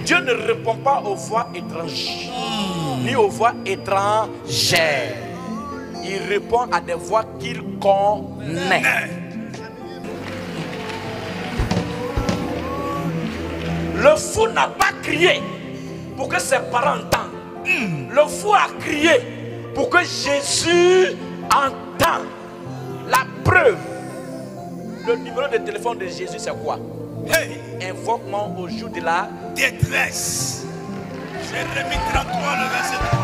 Dieu ne répond pas aux voix étrangères, ni aux voix étrangères. Il répond à des voix qu'il connaît. Le fou n'a pas crié pour que ses parents entendent. Le fou a crié pour que Jésus entende. La preuve, le numéro de téléphone de Jésus, c'est quoi? Hey. Invoque-moi au jour de la détresse. Jérémie 33, le verset 3.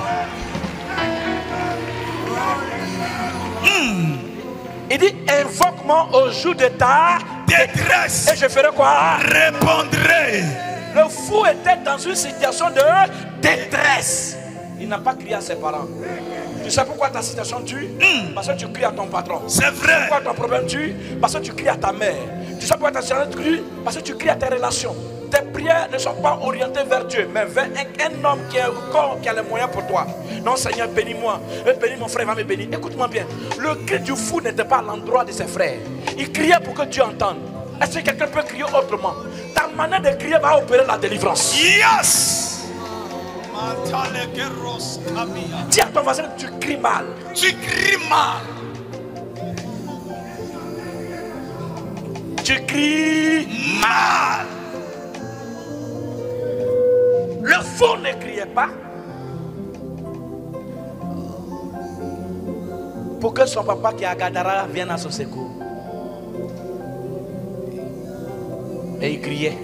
Il dit, invoque-moi au jour de ta détresse. Et je ferai quoi? Répondrai. Le fou était dans une situation de détresse. Il n'a pas crié à ses parents. Tu sais pourquoi ta situation tue? Parce que tu cries à ton patron. C'est vrai. Pourquoi ton problème tue? Parce que tu cries à ta mère. Tu sais pourquoi ta situation tue? Parce que tu cries à tes relations. Tes prières ne sont pas orientées vers Dieu, mais vers un homme qui a les moyens pour toi. Non, Seigneur, bénis-moi. Bénis mon frère, va me bénir. Écoute-moi bien. Le cri du fou n'était pas à l'endroit de ses frères. Il criait pour que Dieu entende. Est-ce que quelqu'un peut crier autrement? Ta manière de crier va opérer la délivrance. Yes. Dis à ton voisin, tu cries mal. Tu cries mal. Tu cries mal. Le fou ne criait pas pour que son papa qui est à Gadara vienne à son secours. Et il criait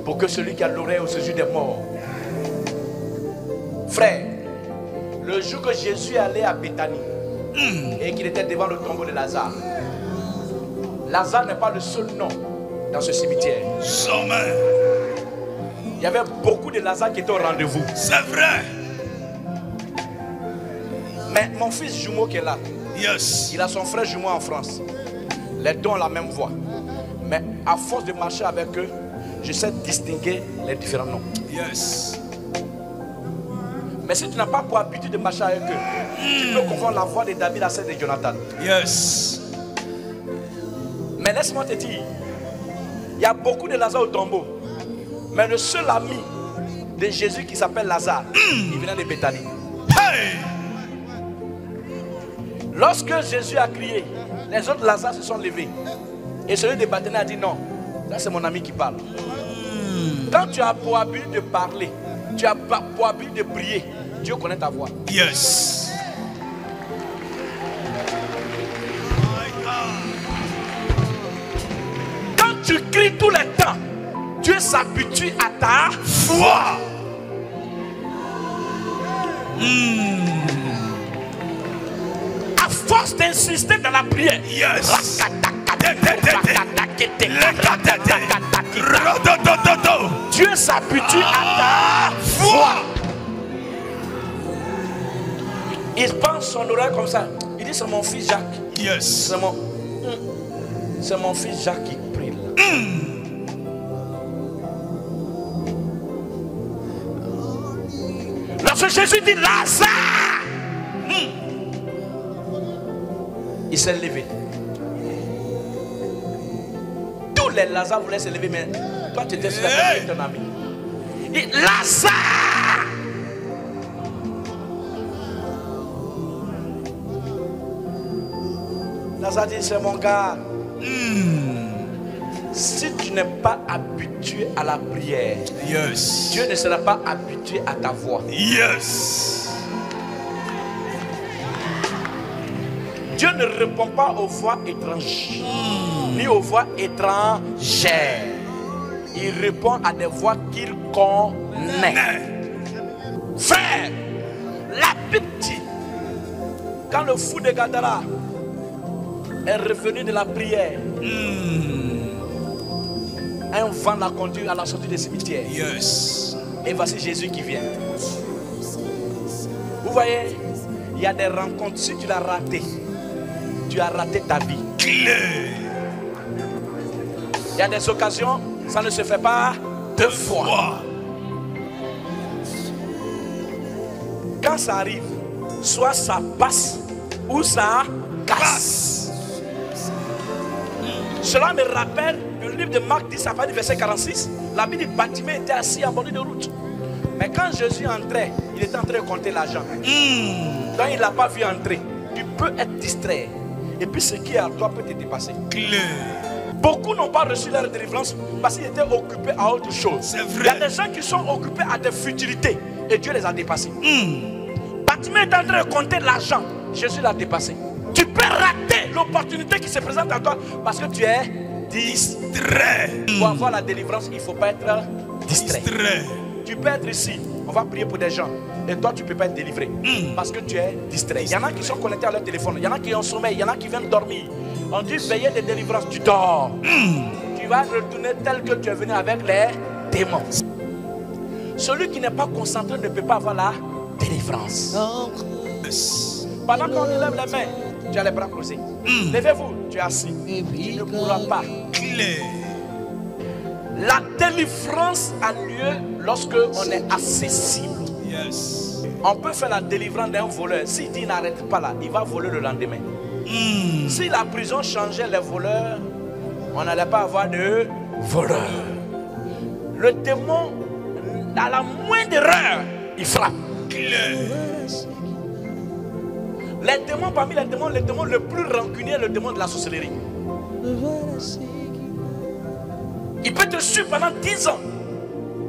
pour que celui qui a l'oreille au sujet des morts. Frère, le jour que Jésus allait à Béthanie et qu'il était devant le tombeau de Lazare, Lazare n'est pas le seul nom dans ce cimetière. Jamais. Il y avait beaucoup de Lazare qui étaient au rendez-vous. C'est vrai. Mais mon fils jumeau qui est là, yes. Il a son frère jumeau en France. Les deux ont la même voix. Mais à force de marcher avec eux, je sais distinguer les différents noms. Yes. Mais si tu n'as pas pour habitude de marcher avec eux, tu peux confondre la voix de David à celle de Jonathan. Yes. Mais laisse-moi te dire, il y a beaucoup de Lazare au tombeau. Mais le seul ami de Jésus qui s'appelle Lazare, il venait de Béthanie. Hey. Lorsque Jésus a crié, les autres Lazare se sont levés. Et celui de Béthanie a dit non, là c'est mon ami qui parle. Quand tu as pour habitude de parler, tu as pour habitude de prier, Dieu connaît ta voix. Yes. Quand tu cries tout le temps, Dieu s'habitue à ta voix. À force d'insister dans la prière, yes. Dieu s'habitue à ta voix. Il pense son oreille comme ça. Il dit c'est mon fils Jacques. Yes. C'est mon fils Jacques qui prie là. Lorsque Jésus dit Lazare, il s'est levé. Tous les Lazare voulaient se lever, mais toi tu étais sur la tête de ton ami. Et Lazare, Lazare dit c'est mon gars. Si tu n'es pas habitué à la prière, yes. Dieu ne sera pas habitué à ta voix. Yes. Dieu ne répond pas aux voix étrangères, ni aux voix étrangères. Il répond à des voix qu'il connaît. Frère, la Bible dit, quand le fou de Gadara est revenu de la prière, un vent l'a conduit à la sortie des cimetières. Yes. Et voici Jésus qui vient. Vous voyez, il y a des rencontres. Si tu l'as raté, tu as raté ta vie. Clé. Il y a des occasions, ça ne se fait pas deux fois. Quand ça arrive, soit ça passe ou ça casse. Cela me rappelle le livre de Marc 10, à partir du verset 46, la Bible dit Bartimée était assis en bord de route. Mais quand Jésus entrait, il était en train de compter l'argent. Donc il n'a pas vu entrer. Tu peux être distrait. Et puis ce qui est à toi peut te dépasser. Clair. Beaucoup n'ont pas reçu leur délivrance parce qu'ils étaient occupés à autre chose. C'est vrai. Il y a des gens qui sont occupés à des futilités et Dieu les a dépassés. Bartimée est en train de compter l'argent. Jésus l'a dépassé. Tu peux rater l'opportunité qui se présente à toi parce que tu es distrait. Pour avoir la délivrance, il ne faut pas être distrait. Tu peux être ici, on va prier pour des gens. Et toi, tu ne peux pas être délivré parce que tu es distrait. Il y en a qui sont connectés à leur téléphone. Il y en a qui ont sommeil. Il y en a qui viennent dormir. On dit veiller de délivrance, tu dors. Tu vas retourner tel que tu es venu avec les démons. Celui qui n'est pas concentré ne peut pas avoir la délivrance. Pendant qu'on lève les mains, tu as les bras croisés. Levez-vous, tu es assis. Tu ne pourras pas. La délivrance a lieu lorsque on est accessible. On peut faire la délivrance d'un voleur. S'il dit n'arrête pas là, il va voler le lendemain. Si la prison changeait les voleurs, on n'allait pas avoir de voleurs. Le démon, à la moindre erreur, il frappe. Les démons, parmi les démons, le démon le plus rancunier est le démon de la sorcellerie. Il peut te suivre pendant 10 ans.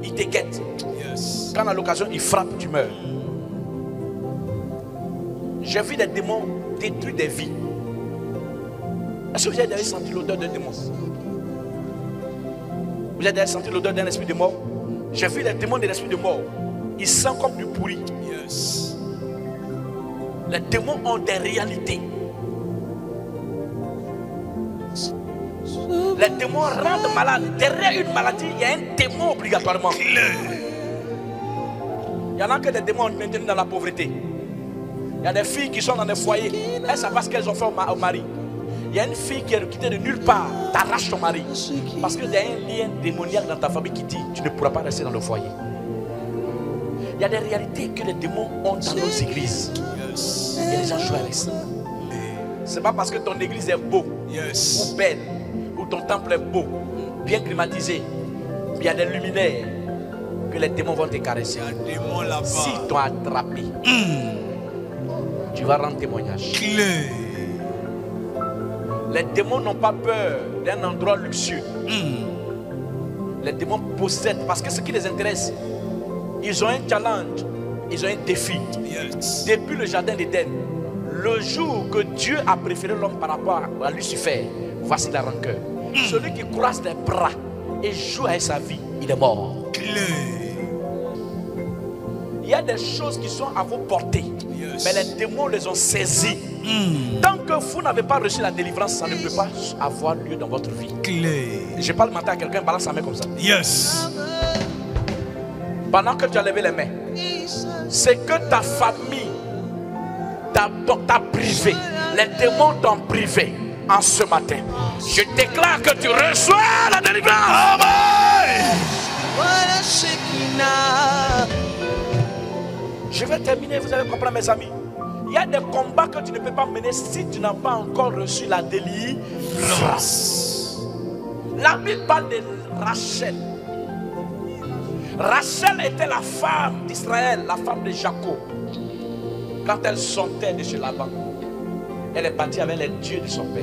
Il te guette. Quand à l'occasion, il frappe, tu meurs. J'ai vu des démons détruire des vies. Est-ce que vous avez déjà senti l'odeur d'un démon? Vous avez déjà senti l'odeur d'un esprit de mort? J'ai vu les démons de l'esprit de mort. Ils sentent comme du pourri. Les démons ont des réalités. Les démons rendent malades. Derrière une maladie, il y a un démon obligatoirement. Il y en a que des démons maintenus dans la pauvreté. Il y a des filles qui sont dans des foyers. Elles savent pas ce qu'elles ont fait au mari. Il y a une fille qui est quittée de nulle part. T'arraches ton mari. Parce qu'il y a un lien démoniaque dans ta famille qui dit tu ne pourras pas rester dans le foyer. Il y a des réalités que les démons ont dans nos églises. Et les gens jouent avec ça. C'est pas parce que ton église est beau ou belle, ou ton temple est beau, bien climatisé, il y a des luminaires, que les démons vont te caresser. S'ils t'ont attrapé, tu vas rendre témoignage. Les démons n'ont pas peur d'un endroit luxueux. Les démons possèdent parce que ce qui les intéresse, ils ont un challenge, ils ont un défi. Depuis le jardin d'Éden, le jour que Dieu a préféré l'homme par rapport à Lucifer, voici la rancœur. Celui qui croise les bras et joue avec sa vie, il est mort. Il y a des choses qui sont à vos portées, mais les démons les ont saisies. Tant que vous n'avez pas reçu la délivrance, ça ne peut pas avoir lieu dans votre vie. Je parle maintenant à quelqu'un, balance sa main comme ça. Pendant que tu as levé les mains, c'est que ta famille t'a privé. Les démons t'ont privé en ce matin. Je déclare que tu reçois la délivrance. Amen. Je vais terminer, vous allez comprendre mes amis. Il y a des combats que tu ne peux pas mener si tu n'as pas encore reçu la délivrance. La Bible parle de Rachel. Rachel était la femme d'Israël, la femme de Jacob. Quand elle sortait de chez Laban, elle est partie avec les dieux de son père.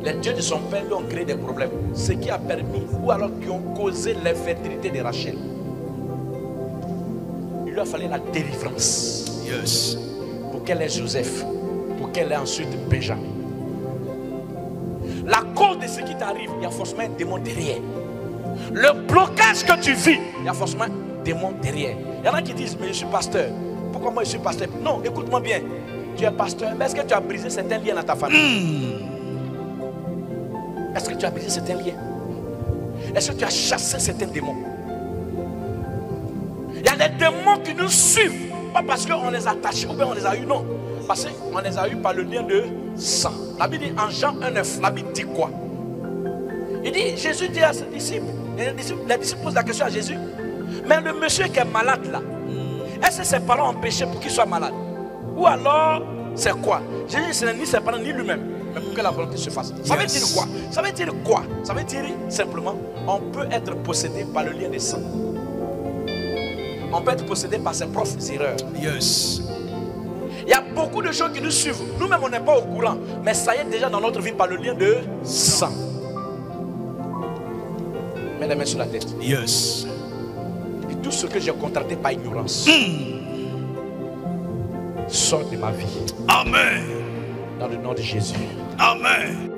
Les dieux de son père lui ont créé des problèmes. Ce qui a permis, ou alors qui ont causé l'infertilité de Rachel. Il lui a fallu la délivrance. Pour qu'elle ait Joseph. Pour qu'elle ait ensuite Benjamin. La cause de ce qui t'arrive, il y a forcément un démon derrière. Le blocage que tu vis, il y a forcément un démon derrière. Il y en a qui disent, mais je suis pasteur. Pourquoi moi je suis pasteur? Non, écoute-moi bien. Tu es pasteur, mais est-ce que tu as brisé certains liens dans ta famille? Est-ce que tu as brisé certains liens? Est-ce que tu as chassé certains démons? Il y a des démons qui nous suivent. Pas parce qu'on les a attachés ou bien on les a eus, non. Parce qu'on les a eus par le lien de sang. La Bible dit en Jean 1,9, la Bible dit quoi? Il dit, Jésus dit à ses disciples, les disciples posent la question à Jésus, mais le monsieur qui est malade là, est-ce que ses parents ont péché pour qu'il soit malade? Ou alors, c'est quoi? Jésus, ce n'est ni ses parents ni lui-même. mais pour que la volonté se fasse. Ça veut dire quoi? Ça veut dire quoi? Ça veut dire simplement, on peut être possédé par le lien des sangs. On peut être possédé par ses propres erreurs. Yes. Il y a beaucoup de gens qui nous suivent. Nous-mêmes, on n'est pas au courant. Mais ça y est déjà dans notre vie par le lien de sang. Mets les mains sur la tête. Yes. Et tout ce que j'ai contracté par ignorance sort de ma vie. Amen. Dans le nom de Jésus. Amen.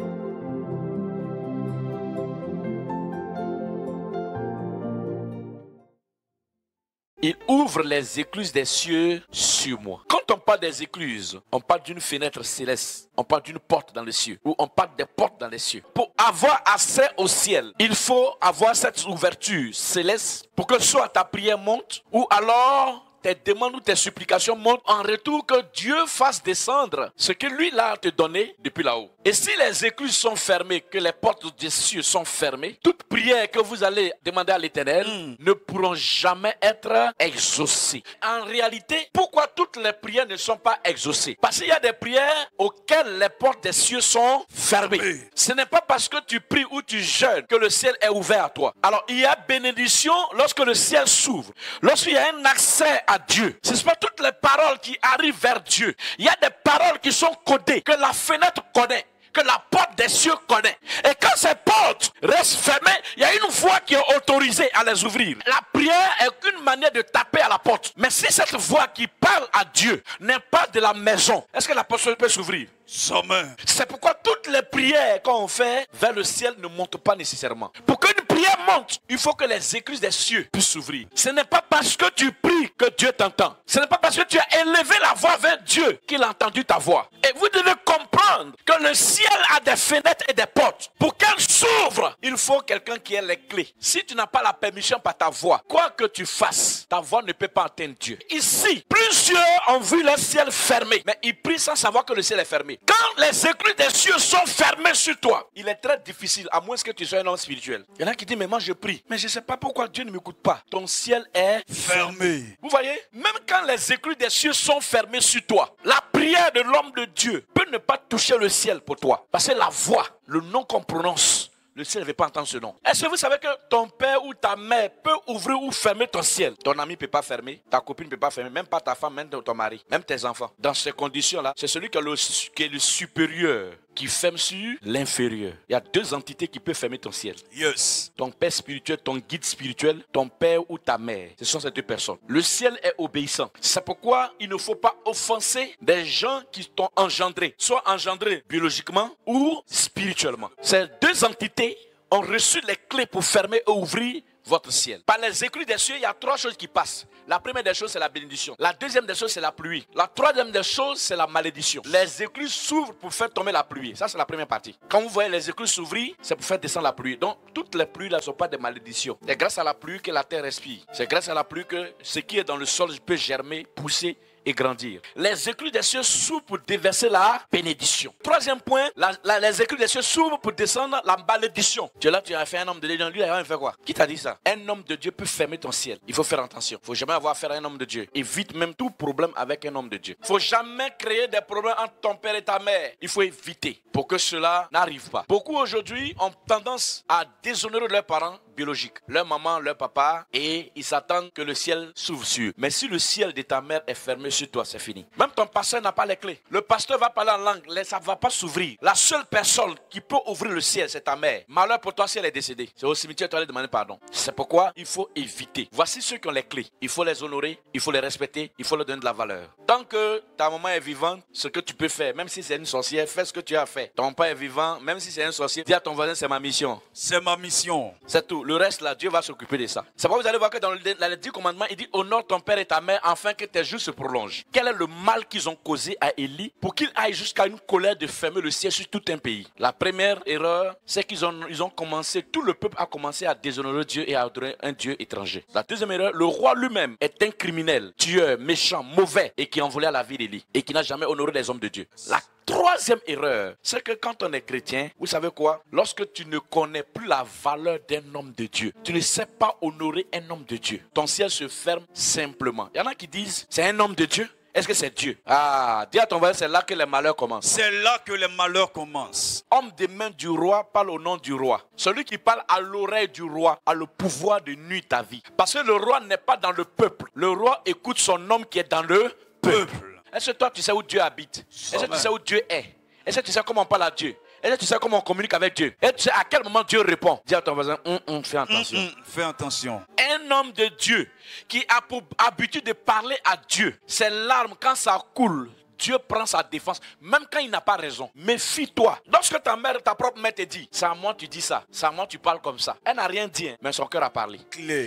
Il ouvre les écluses des cieux sur moi. Quand on parle des écluses, on parle d'une fenêtre céleste. On parle d'une porte dans les cieux. Ou on parle des portes dans les cieux. Pour avoir accès au ciel, il faut avoir cette ouverture céleste pour que soit ta prière monte. Ou alors tes demandes ou tes supplications montent en retour que Dieu fasse descendre ce que lui l'a te donné depuis là-haut. Et si les écluses sont fermées, que les portes des cieux sont fermées, toute prière que vous allez demander à l'Éternel ne pourront jamais être exaucées. En réalité, pourquoi toutes les prières ne sont pas exaucées? Parce qu'il y a des prières auxquelles les portes des cieux sont fermées. Ce n'est pas parce que tu pries ou tu jeûnes que le ciel est ouvert à toi. Alors il y a bénédiction lorsque le ciel s'ouvre, lorsqu'il y a un accès à Dieu. Ce ne sont pas toutes les paroles qui arrivent vers Dieu. Il y a des paroles qui sont codées, que la fenêtre connaît, que la porte des cieux connaît. Et quand ces portes restent fermées, il y a une voix qui est autorisée à les ouvrir. La prière est qu'une manière de taper à la porte. Mais si cette voix qui parle à Dieu n'est pas de la maison, est-ce que la porte peut s'ouvrir? Amen. C'est pourquoi toutes les prières qu'on fait vers le ciel ne montent pas nécessairement. Pour qu'une prière monte, il faut que les écluses des cieux puissent s'ouvrir. Ce n'est pas parce que tu pries que Dieu t'entend. Ce n'est pas parce que tu as élevé la voix vers Dieu qu'il a entendu ta voix. Et vous devez comprendre que le ciel a des fenêtres et des portes. Pour qu'elles s'ouvrent, il faut quelqu'un qui ait les clés. Si tu n'as pas la permission par ta voix, quoi que tu fasses, ta voix ne peut pas atteindre Dieu. Ici, plusieurs ont vu le ciel fermé, mais ils prient sans savoir que le ciel est fermé. Quand les écluses des cieux sont fermées sur toi, il est très difficile, à moins que tu sois un homme spirituel. Il y en a qui disent, mais moi je prie, mais je ne sais pas pourquoi Dieu ne m'écoute pas. Ton ciel est Fermé. Vous voyez, même quand les écluses des cieux sont fermées sur toi, la prière de l'homme de Dieu peut ne pas toucher le ciel pour toi. Parce que la voix, le nom qu'on prononce, le ciel ne veut pas entendre ce nom. Est-ce que vous savez que ton père ou ta mère peut ouvrir ou fermer ton ciel? Ton ami ne peut pas fermer, ta copine ne peut pas fermer, même pas ta femme, même ton mari, même tes enfants. Dans ces conditions-là, c'est celui qui est le supérieur qui ferme sur l'inférieur. Il y a deux entités qui peuvent fermer ton ciel. Yes. Ton père spirituel, ton guide spirituel, ton père ou ta mère. Ce sont ces deux personnes. Le ciel est obéissant. C'est pourquoi il ne faut pas offenser des gens qui t'ont engendré, soit engendrés biologiquement ou spirituellement. Ces deux entités ont reçu les clés pour fermer et ouvrir votre ciel. Par les écluses des cieux, il y a trois choses qui passent. La première des choses, c'est la bénédiction. La deuxième des choses, c'est la pluie. La troisième des choses, c'est la malédiction. Les écluses s'ouvrent pour faire tomber la pluie. Ça, c'est la première partie. Quand vous voyez les écluses s'ouvrir, c'est pour faire descendre la pluie. Donc, toutes les pluies là ne sont pas des malédictions. C'est grâce à la pluie que la terre respire. C'est grâce à la pluie que ce qui est dans le sol peut germer, pousser et grandir. Les écluses des cieux s'ouvrent pour déverser la bénédiction. Troisième point, les écluses des cieux s'ouvrent pour descendre la malédiction. Tu es là, tu as fait un homme de Dieu, lui, il a fait quoi? Qui t'a dit ça? Un homme de Dieu peut fermer ton ciel. Il faut faire attention. Il ne faut jamais avoir affaire à un homme de Dieu. Évite même tout problème avec un homme de Dieu. Il ne faut jamais créer des problèmes entre ton père et ta mère. Il faut éviter pour que cela n'arrive pas. Beaucoup aujourd'hui ont tendance à déshonorer leurs parents biologiques, leur maman, leur papa, et ils s'attendent que le ciel s'ouvre sur eux. Mais si le ciel de ta mère est fermé sur toi, c'est fini. Même ton pasteur n'a pas les clés. Le pasteur va parler en langue, ça ne va pas s'ouvrir. La seule personne qui peut ouvrir le ciel, c'est ta mère. Malheur pour toi si elle est décédée. C'est au cimetière, tu vas aller demander pardon. C'est pourquoi il faut éviter. Voici ceux qui ont les clés. Il faut les honorer, il faut les respecter, il faut leur donner de la valeur. Tant que ta maman est vivante, ce que tu peux faire, même si c'est une sorcière, fais ce que tu as fait. Ton père est vivant, même si c'est un sorcier, dis à ton voisin, c'est ma mission. C'est ma mission. C'est tout. Le reste là, Dieu va s'occuper de ça. C'est pourquoi vous allez voir que dans les 10 commandements, il dit honore ton père et ta mère afin que tes jours se prolongent. Quel est le mal qu'ils ont causé à Élie pour qu'il aille jusqu'à une colère de fermer le ciel sur tout un pays? La première erreur, c'est qu'ils ont commencé, tout le peuple a commencé à déshonorer Dieu et à adorer un Dieu étranger. La deuxième erreur, le roi lui-même est un criminel, tueur, méchant, mauvais et qui en voulait à la vie d'Élie et qui n'a jamais honoré les hommes de Dieu. La troisième erreur, c'est que quand on est chrétien, vous savez quoi? Lorsque tu ne connais plus la valeur d'un homme de Dieu, tu ne sais pas honorer un homme de Dieu, ton ciel se ferme simplement. Il y en a qui disent, c'est un homme de Dieu, Est-ce que c'est Dieu? Ah, dis à ton voisin, c'est là que les malheurs commencent. C'est là que les malheurs commencent. Homme des mains du roi parle au nom du roi. Celui qui parle à l'oreille du roi a le pouvoir de nuire ta vie. Parce que le roi n'est pas dans le peuple. Le roi écoute son homme qui est dans le peuple. Est-ce que toi tu sais où Dieu habite? Est-ce que tu sais où Dieu est? Est-ce que tu sais comment on parle à Dieu? Est-ce que tu sais comment on communique avec Dieu? Et tu sais à quel moment Dieu répond? Dis à ton voisin, fais attention. Fais attention. Un homme de Dieu qui a pour habitude de parler à Dieu, ses larmes, quand ça coule, Dieu prend sa défense, même quand il n'a pas raison. Méfie-toi. Lorsque ta mère, ta propre mère te dit, c'est à moi tu dis ça, c'est à moi tu parles comme ça. Elle n'a rien dit, mais son cœur a parlé.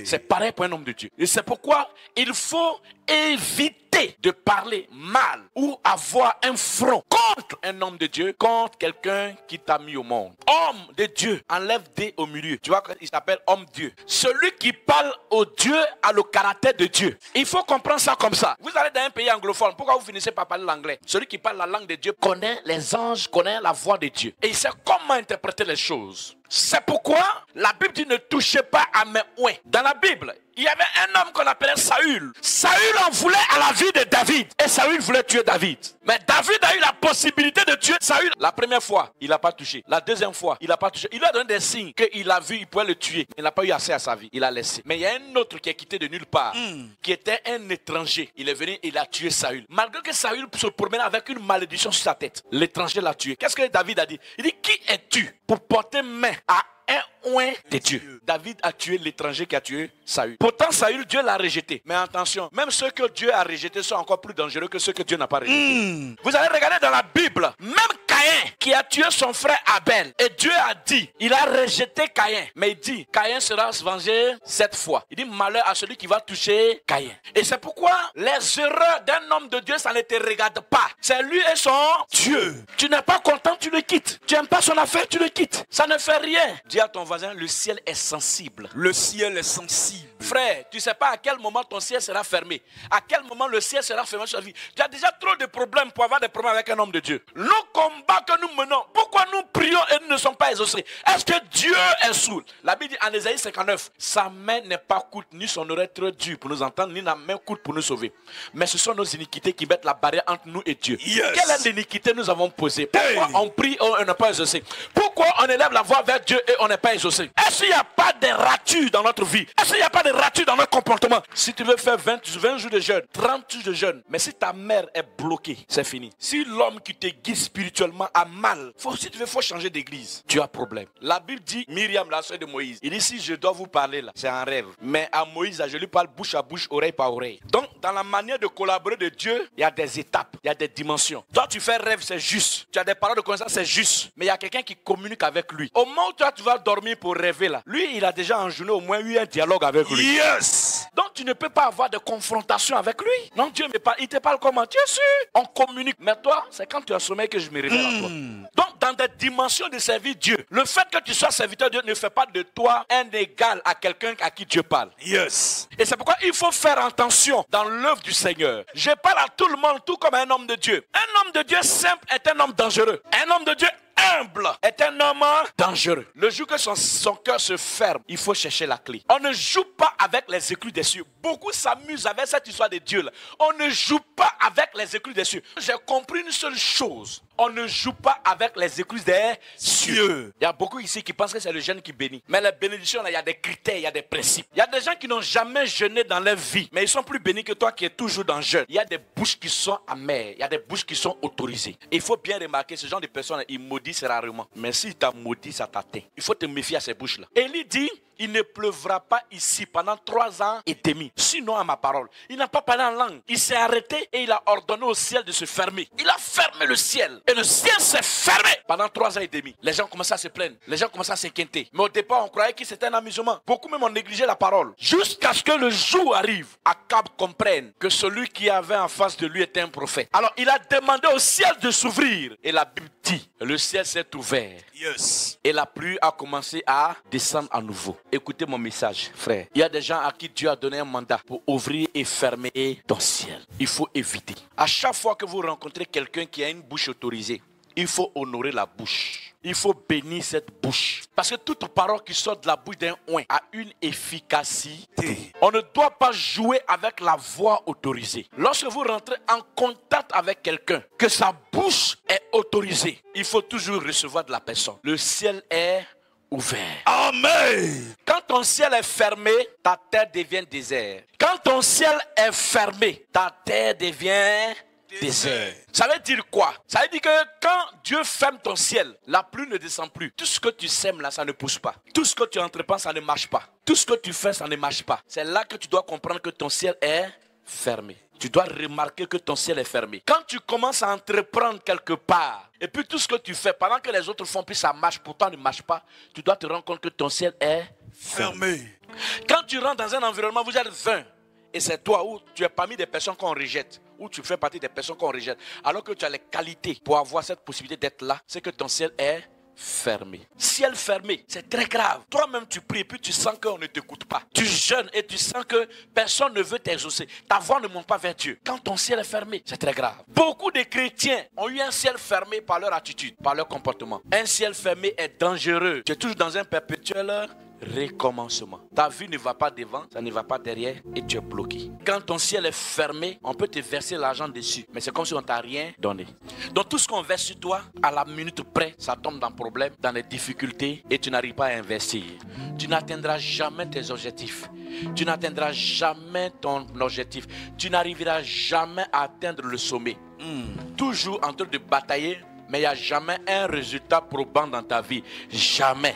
C'est pareil pour un homme de Dieu. Et c'est pourquoi il faut éviter de parler mal ou avoir un front contre un homme de Dieu, contre quelqu'un qui t'a mis au monde. Homme de Dieu, enlève D au milieu. Tu vois qu'il s'appelle homme Dieu. Celui qui parle au Dieu a le caractère de Dieu. Il faut comprendre ça comme ça. Vous allez dans un pays anglophone, pourquoi vous finissez par parler l'anglais? Celui qui parle la langue de Dieu connaît les anges, connaît la voix de Dieu. Et il sait comment interpréter les choses. C'est pourquoi la Bible dit ne touchez pas à mes oins. Dans la Bible, il y avait un homme qu'on appelait Saül. Saül en voulait à la vie de David. Et Saül voulait tuer David. Mais David a eu la possibilité de tuer Saül. La première fois, il n'a pas touché. La deuxième fois, il n'a pas touché. Il lui a donné des signes qu'il a vu, il pouvait le tuer. Il n'a pas eu assez à sa vie. Il a laissé. Mais il y a un autre qui est quitté de nulle part, qui était un étranger. Il est venu, il a tué Saül. Malgré que Saül se promenait avec une malédiction sur sa tête, l'étranger l'a tué. Qu'est-ce que David a dit? Il dit, qui es-tu pour porter main à un oint de Dieu? David a tué l'étranger qui a tué Saül. Pourtant Saül, Dieu l'a rejeté. Mais attention, même ceux que Dieu a rejetés sont encore plus dangereux que ceux que Dieu n'a pas rejetés. Vous allez regarder dans la Bible, même Caïn qui a tué son frère Abel, et Dieu a dit, il a rejeté Caïn, mais il dit, Caïn sera vengé 7 fois. Il dit, malheur à celui qui va toucher Caïn. Et c'est pourquoi les erreurs d'un homme de Dieu, ça ne te regarde pas. C'est lui et son Dieu. Tu n'es pas content, tu le quittes. Tu n'aimes pas son affaire, tu le quittes. Ça ne fait rien. Dis à ton voisin, le ciel est sensible. Le ciel est sensible. Frère, tu ne sais pas à quel moment ton ciel sera fermé. À quel moment le ciel sera fermé sur ta vie. Tu as déjà trop de problèmes pour avoir des problèmes avec un homme de Dieu. Nos combats que nous menons, pourquoi nous prions et nous ne sommes pas exaucés? Est-ce que Dieu est sourd? La Bible dit en Ésaïe 59, sa main n'est pas courte, ni son oreille trop dure pour nous entendre, ni la main courte pour nous sauver. Mais ce sont nos iniquités qui mettent la barrière entre nous et Dieu. Yes. Quelle est l'iniquité nous avons posée? Pourquoi on prie et on n'est pas exaucé? Pourquoi on élève la voix vers Dieu et on n'est pas exaucé? Est-ce qu'il n'y a pas de ratures dans notre vie? Est-ce qu'il n'y a pas de ratures dans notre comportement? Si tu veux faire 20 jours de jeûne, 30 jours de jeûne, mais si ta mère est bloquée, c'est fini. Si l'homme qui te guide spirituellement a mal, si tu veux, faut changer d'église. Tu as problème. La Bible dit, Myriam, la soeur de Moïse, il dit, si je dois vous parler là, c'est un rêve. Mais à Moïse, je lui parle bouche à bouche, oreille par oreille. Donc, dans la manière de collaborer de Dieu, il y a des étapes, il y a des dimensions. Toi, tu fais rêve, c'est juste. Tu as des paroles de connaissance, c'est juste. Mais il y a quelqu'un qui communique avec lui. Au moment où toi, tu vas dormir pour rêver là, lui, il a déjà en journée au moins eu un dialogue avec lui. Yes. Donc, tu ne peux pas avoir de confrontation avec lui. Non, Dieu me parle. Il te parle comment? Dieu sûr. On communique. Mais toi, c'est quand tu as sommeil que je me révèle à toi. Donc, dans des dimensions de servir Dieu, le fait que tu sois serviteur de Dieu ne fait pas de toi un égal à quelqu'un à qui Dieu parle. Yes. Et c'est pourquoi il faut faire attention dans l'œuvre du Seigneur. Je parle à tout le monde, tout comme un homme de Dieu. Un homme de Dieu simple est un homme dangereux. Un homme de Dieu humble est un homme dangereux. Le jour que son cœur se ferme, il faut chercher la clé. On ne joue pas avec les éclus des cieux. Beaucoup s'amusent avec cette histoire de Dieu là. On ne joue pas avec les éclus des cieux. J'ai compris une seule chose. On ne joue pas avec les écluses des cieux. Il y a beaucoup ici qui pensent que c'est le jeûne qui bénit. Mais les bénédictions, là, il y a des critères, il y a des principes. Il y a des gens qui n'ont jamais jeûné dans leur vie, mais ils sont plus bénis que toi qui es toujours dans le jeûne. Il y a des bouches qui sont amères, il y a des bouches qui sont autorisées. Il faut bien remarquer, ce genre de personnes, ils maudissent rarement. Mais si tu as maudit, ça t'atteint. Il faut te méfier à ces bouches-là. Élie dit, il ne pleuvra pas ici pendant 3 ans et demi. Sinon à ma parole. Il n'a pas parlé en langue. Il s'est arrêté et il a ordonné au ciel de se fermer. Il a fermé le ciel. Et le ciel s'est fermé pendant 3 ans et demi. Les gens commençaient à se plaindre. Les gens commençaient à s'inquiéter. Mais au départ, on croyait que c'était un amusement. Beaucoup même ont négligé la parole. Jusqu'à ce que le jour arrive, Akab comprenne que celui qui avait en face de lui était un prophète. Alors il a demandé au ciel de s'ouvrir. Et la Bible dit, le ciel s'est ouvert. Yes. Et la pluie a commencé à descendre à nouveau. Écoutez mon message, frère. Il y a des gens à qui Dieu a donné un mandat pour ouvrir et fermer ton ciel. Il faut éviter. À chaque fois que vous rencontrez quelqu'un qui a une bouche autorisée, il faut honorer la bouche. Il faut bénir cette bouche. Parce que toute parole qui sort de la bouche d'un oint a une efficacité. On ne doit pas jouer avec la voix autorisée. Lorsque vous rentrez en contact avec quelqu'un, que sa bouche est autorisée, il faut toujours recevoir de la personne. Le ciel est ouvert. Amen. Quand ton ciel est fermé, ta terre devient désert. Quand ton ciel est fermé, ta terre devient désert. Ça veut dire quoi? Ça veut dire que quand Dieu ferme ton ciel, la pluie ne descend plus. Tout ce que tu sèmes là, ça ne pousse pas. Tout ce que tu entreprends, ça ne marche pas. Tout ce que tu fais, ça ne marche pas. C'est là que tu dois comprendre que ton ciel est fermé. Tu dois remarquer que ton ciel est fermé. Quand tu commences à entreprendre quelque part, et puis tout ce que tu fais, pendant que les autres font, puis ça marche, pourtant ne marche pas, tu dois te rendre compte que ton ciel est fermé. Quand tu rentres dans un environnement, vous êtes 20, et c'est toi où tu es parmi des personnes qu'on rejette, ou tu fais partie des personnes qu'on rejette, alors que tu as les qualités pour avoir cette possibilité d'être là, c'est que ton ciel est fermé. Ciel fermé, c'est très grave. Toi-même tu pries et puis tu sens qu'on ne t'écoute pas. Tu jeûnes et tu sens que personne ne veut t'exaucer. Ta voix ne monte pas vers Dieu. Quand ton ciel est fermé, c'est très grave. Beaucoup de chrétiens ont eu un ciel fermé par leur attitude, par leur comportement. Un ciel fermé est dangereux. Tu es toujours dans un perpétuel recommencement. Ta vie ne va pas devant, ça ne va pas derrière et tu es bloqué. Quand ton ciel est fermé, on peut te verser l'argent dessus, mais c'est comme si on t'a rien donné. Donc tout ce qu'on verse sur toi, à la minute près, ça tombe dans le problème, dans les difficultés et tu n'arrives pas à investir. Tu n'atteindras jamais tes objectifs. Tu n'atteindras jamais ton objectif. Tu n'arriveras jamais à atteindre le sommet. Toujours en train de batailler, mais il n'y a jamais un résultat probant dans ta vie. Jamais.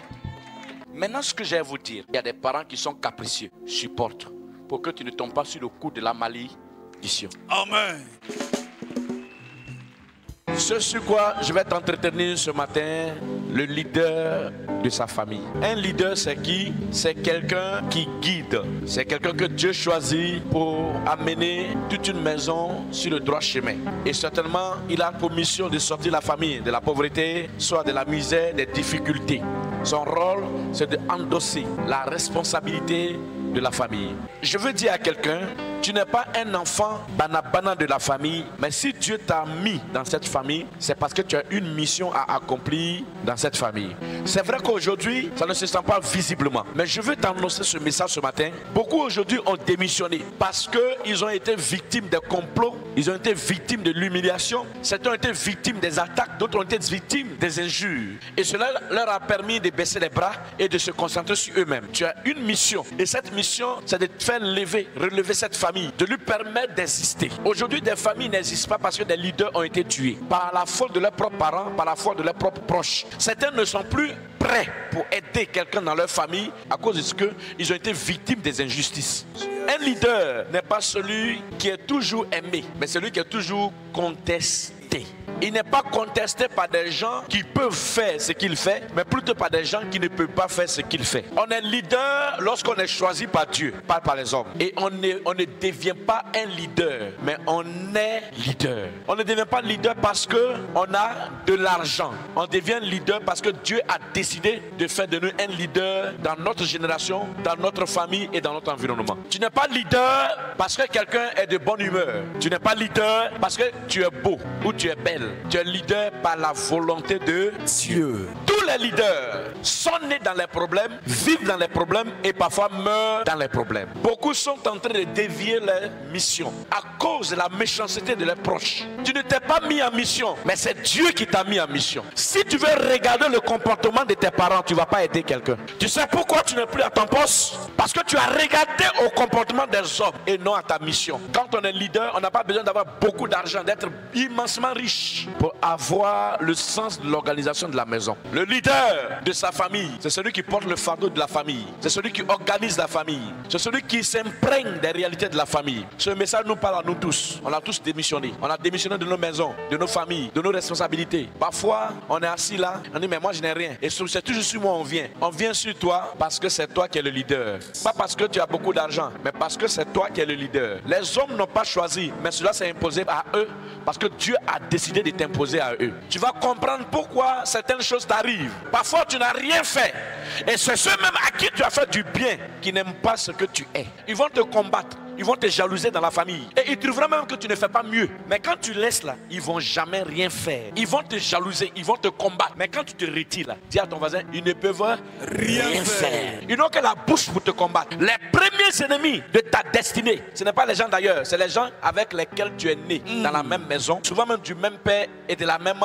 Maintenant, ce que j'ai à vous dire, il y a des parents qui sont capricieux. Supporte pour que tu ne tombes pas sur le coup de la malédiction. Amen. Ce sur quoi je vais t'entretenir ce matin, le leader de sa famille. Un leader, c'est qui? C'est quelqu'un qui guide. C'est quelqu'un que Dieu choisit pour amener toute une maison sur le droit chemin. Et certainement, il a pour mission de sortir la famille de la pauvreté, soit de la misère, des difficultés. Son rôle, c'est d'endosser la responsabilité de la famille. Je veux dire à quelqu'un, tu n'es pas un enfant banabana de la famille, mais si Dieu t'a mis dans cette famille, c'est parce que tu as une mission à accomplir dans cette famille. C'est vrai qu'aujourd'hui, ça ne se sent pas visiblement, mais je veux t'annoncer ce message ce matin. Beaucoup aujourd'hui ont démissionné parce qu'ils ont été victimes des complots, ils ont été victimes de l'humiliation, certains ont été victimes des attaques, d'autres ont été victimes des injures. Et cela leur a permis de baisser les bras et de se concentrer sur eux-mêmes. Tu as une mission, et cette mission, c'est de te faire relever cette famille, de lui permettre d'exister. Aujourd'hui, des familles n'existent pas parce que des leaders ont été tués par la faute de leurs propres parents, par la faute de leurs propres proches. Certains ne sont plus prêts pour aider quelqu'un dans leur famille à cause de ce qu'ils ont été victimes des injustices. Un leader n'est pas celui qui est toujours aimé, mais celui qui est toujours contesté. Il n'est pas contesté par des gens qui peuvent faire ce qu'il fait, mais plutôt par des gens qui ne peuvent pas faire ce qu'il fait. On est leader lorsqu'on est choisi par Dieu, pas par les hommes. Et on ne devient pas un leader, mais on est leader. On ne devient pas leader parce qu'on a de l'argent. On devient leader parce que Dieu a décidé de faire de nous un leader dans notre génération, dans notre famille et dans notre environnement. Tu n'es pas leader parce que quelqu'un est de bonne humeur. Tu n'es pas leader parce que tu es beau ou tu es belle. Tu es leader par la volonté de Dieu. Tous les leaders sont nés dans les problèmes, vivent dans les problèmes et parfois meurent dans les problèmes. Beaucoup sont en train de dévier leur mission à cause de la méchanceté de leurs proches. Tu ne t'es pas mis en mission, mais c'est Dieu qui t'a mis en mission. Si tu veux regarder le comportement de tes parents, tu ne vas pas aider quelqu'un. Tu sais pourquoi tu n'es plus à ton poste? Parce que tu as regardé au comportement des hommes et non à ta mission. Quand on est leader, on n'a pas besoin d'avoir beaucoup d'argent, d'être immensement riche pour avoir le sens de l'organisation de la maison. Le leader de sa famille, c'est celui qui porte le fardeau de la famille. C'est celui qui organise la famille. C'est celui qui s'imprègne des réalités de la famille. Ce message nous parle à nous tous. On a tous démissionné. On a démissionné de nos maisons, de nos familles, de nos responsabilités. Parfois, on est assis là, on dit mais moi je n'ai rien. Et c'est toujours sur moi on vient. On vient sur toi parce que c'est toi qui es le leader. Pas parce que tu as beaucoup d'argent, mais parce que c'est toi qui es le leader. Les hommes n'ont pas choisi, mais cela s'est imposé à eux parce que Dieu a décidé de t'imposer à eux. Tu vas comprendre pourquoi certaines choses t'arrivent. Parfois tu n'as rien fait et c'est ceux même à qui tu as fait du bien qui n'aiment pas ce que tu es. Ils vont te combattre ils vont te jalouser dans la famille. Et ils trouveront même que tu ne fais pas mieux. Mais quand tu laisses là, ils vont jamais rien faire. Ils vont te jalouser, ils vont te combattre. Mais quand tu te retires là, dis à ton voisin, ils ne peuvent rien faire. Ils n'ont que la bouche pour te combattre. Les premiers ennemis de ta destinée, ce n'est pas les gens d'ailleurs, c'est les gens avec lesquels tu es né dans la même maison, souvent même du même père et de la même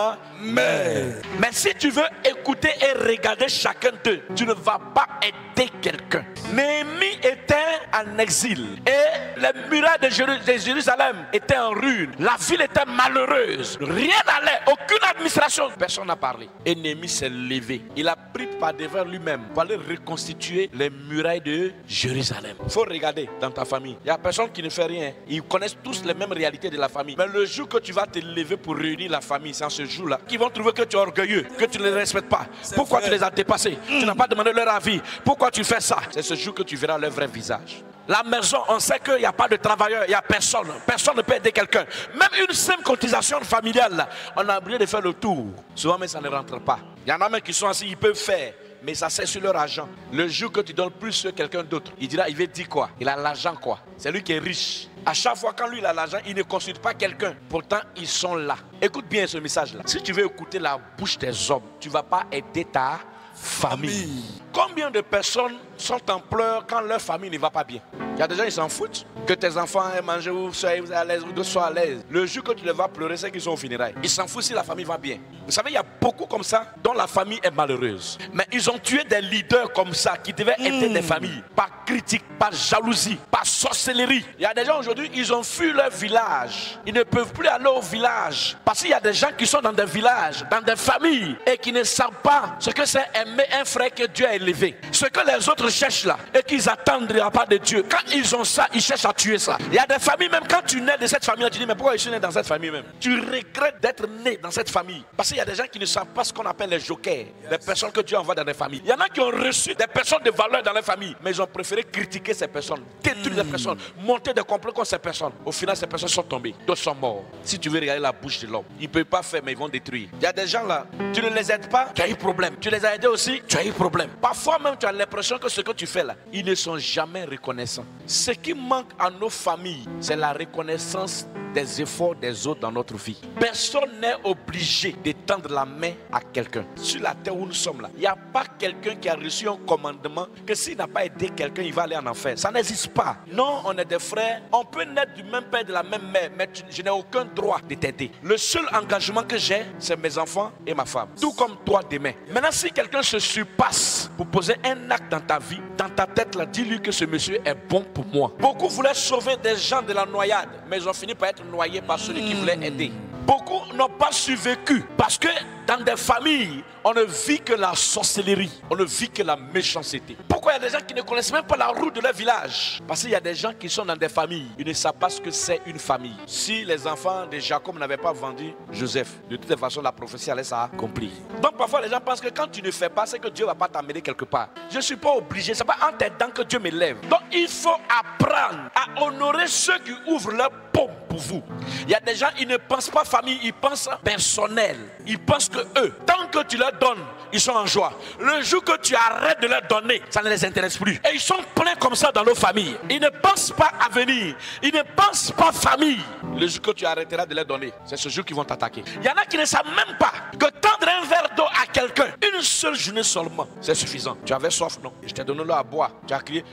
mère. Mais si tu veux écouter et regarder chacun d'eux, tu ne vas pas aider quelqu'un. Néhémie était en exil et les murailles de Jérusalem étaient en ruine. La ville était malheureuse. Rien n'allait, aucune administration. Personne n'a parlé. Et Néhémie s'est levé. Il a pris par devant lui-même pour aller reconstituer les murailles de Jérusalem. Il faut regarder dans ta famille. Il n'y a personne qui ne fait rien. Ils connaissent tous les mêmes réalités de la famille. Mais le jour que tu vas te lever pour réunir la famille, c'est en ce jour-là qu'ils vont trouver que tu es orgueilleux, que tu ne les respectes pas. Pourquoi tu les as dépassés? Tu n'as pas demandé leur avis. Pourquoi tu fais ça? C'est ce jour que tu verras leur vrai visage. La maison, on sait qu'il n'y a pas de travailleurs, il n'y a personne. Personne ne peut aider quelqu'un. Même une simple cotisation familiale, là, on a oublié de faire le tour. Souvent, mais ça ne rentre pas. Il y en a même qui sont assis, ils peuvent faire. Mais ça c'est sur leur argent. Le jour que tu donnes plus sur quelqu'un d'autre, il dira, il veut dire quoi? Il a l'argent quoi? C'est lui qui est riche. À chaque fois quand lui il a l'argent, il ne consulte pas quelqu'un. Pourtant, ils sont là. Écoute bien ce message-là. Si tu veux écouter la bouche des hommes, tu ne vas pas aider ta famille. Combien de personnes sont en pleurs quand leur famille ne va pas bien? Il y a des gens qui s'en foutent. Que tes enfants aient mangé ou soient à l'aise ou soient à l'aise. Le jour que tu les vas pleurer, c'est qu'ils sont au funérailles. Ils s'en foutent si la famille va bien. Vous savez, il y a beaucoup comme ça dont la famille est malheureuse. Mais ils ont tué des leaders comme ça qui devaient aider des familles. Par critique, par jalousie, par sorcellerie. Il y a des gens aujourd'hui, ils ont fui leur village. Ils ne peuvent plus aller au village. Parce qu'il y a des gens qui sont dans des villages, dans des familles et qui ne savent pas ce que c'est aimer un frère que Dieu a élevé. Ce que les autres cherchent là et qu'ils attendent de la part de Dieu. Quand ils ont ça, ils cherchent à tuer ça. Il y a des familles, même quand tu nais de cette famille, tu dis mais pourquoi je suis né dans cette famille même? Tu regrettes d'être né dans cette famille. Parce qu'il y a des gens qui ne savent pas ce qu'on appelle les jokers. Les personnes que Dieu envoie dans les familles. Il y en a qui ont reçu des personnes de valeur dans les familles. Mais ils ont préféré critiquer ces personnes, détruire les personnes, monter des complots contre ces personnes. Au final, ces personnes sont tombées. D'autres sont morts. Si tu veux regarder la bouche de l'homme, ils ne peuvent pas faire, mais ils vont détruire. Il y a des gens là, tu ne les aides pas, tu as eu problème. Tu les as aidés aussi, tu as eu problème. Parfois même, tu as l'impression que ce que tu fais là, ils ne sont jamais reconnaissants. Ce qui manque à nos familles, c'est la reconnaissance des efforts des autres dans notre vie. Personne n'est obligé de tendre la main à quelqu'un. Sur la terre où nous sommes là, il n'y a pas quelqu'un qui a reçu un commandement que s'il n'a pas aidé quelqu'un, il va aller en enfer. Ça n'existe pas. Non, on est des frères. On peut naître du même père, de la même mère, mais je n'ai aucun droit de t'aider. Le seul engagement que j'ai, c'est mes enfants et ma femme. Tout comme toi demain. Maintenant, si quelqu'un se surpasse pour poser un acte dans ta vie, dans ta tête là, dis-lui que ce monsieur est bon pour moi. Beaucoup voulaient sauver des gens de la noyade, mais ils ont fini par être noyés par celui qui voulait aider. Beaucoup n'ont pas survécu parce que dans des familles, on ne vit que la sorcellerie, on ne vit que la méchanceté. Pourquoi il y a des gens qui ne connaissent même pas la route de leur village? Parce qu'il y a des gens qui sont dans des familles, ils ne savent pas ce que c'est une famille. Si les enfants de Jacob n'avaient pas vendu Joseph, de toute façon la prophétie allait s'accomplir. Donc parfois les gens pensent que quand tu ne fais pas, c'est que Dieu ne va pas t'amener quelque part. Je ne suis pas obligé, ce n'est pas en t'aidant que Dieu me lève. Donc il faut apprendre à honorer ceux qui ouvrent leur paume pour vous. Il y a des gens, ils ne pensent pas famille, ils pensent personnel. Ils pensent que eux, tant que tu leur donnes, ils sont en joie. Le jour que tu arrêtes de leur donner, ça ne les intéresse plus. Et ils sont pleins comme ça dans nos familles. Ils ne pensent pas avenir. Ils ne pensent pas famille. Le jour que tu arrêteras de leur donner, c'est ce jour qu'ils vont t'attaquer. Il y en a qui ne savent même pas que tendre un verre d'eau à quelqu'un, une seule journée seulement, c'est suffisant. Tu avais soif, non? Je t'ai donné l'eau à boire. Tu as crié.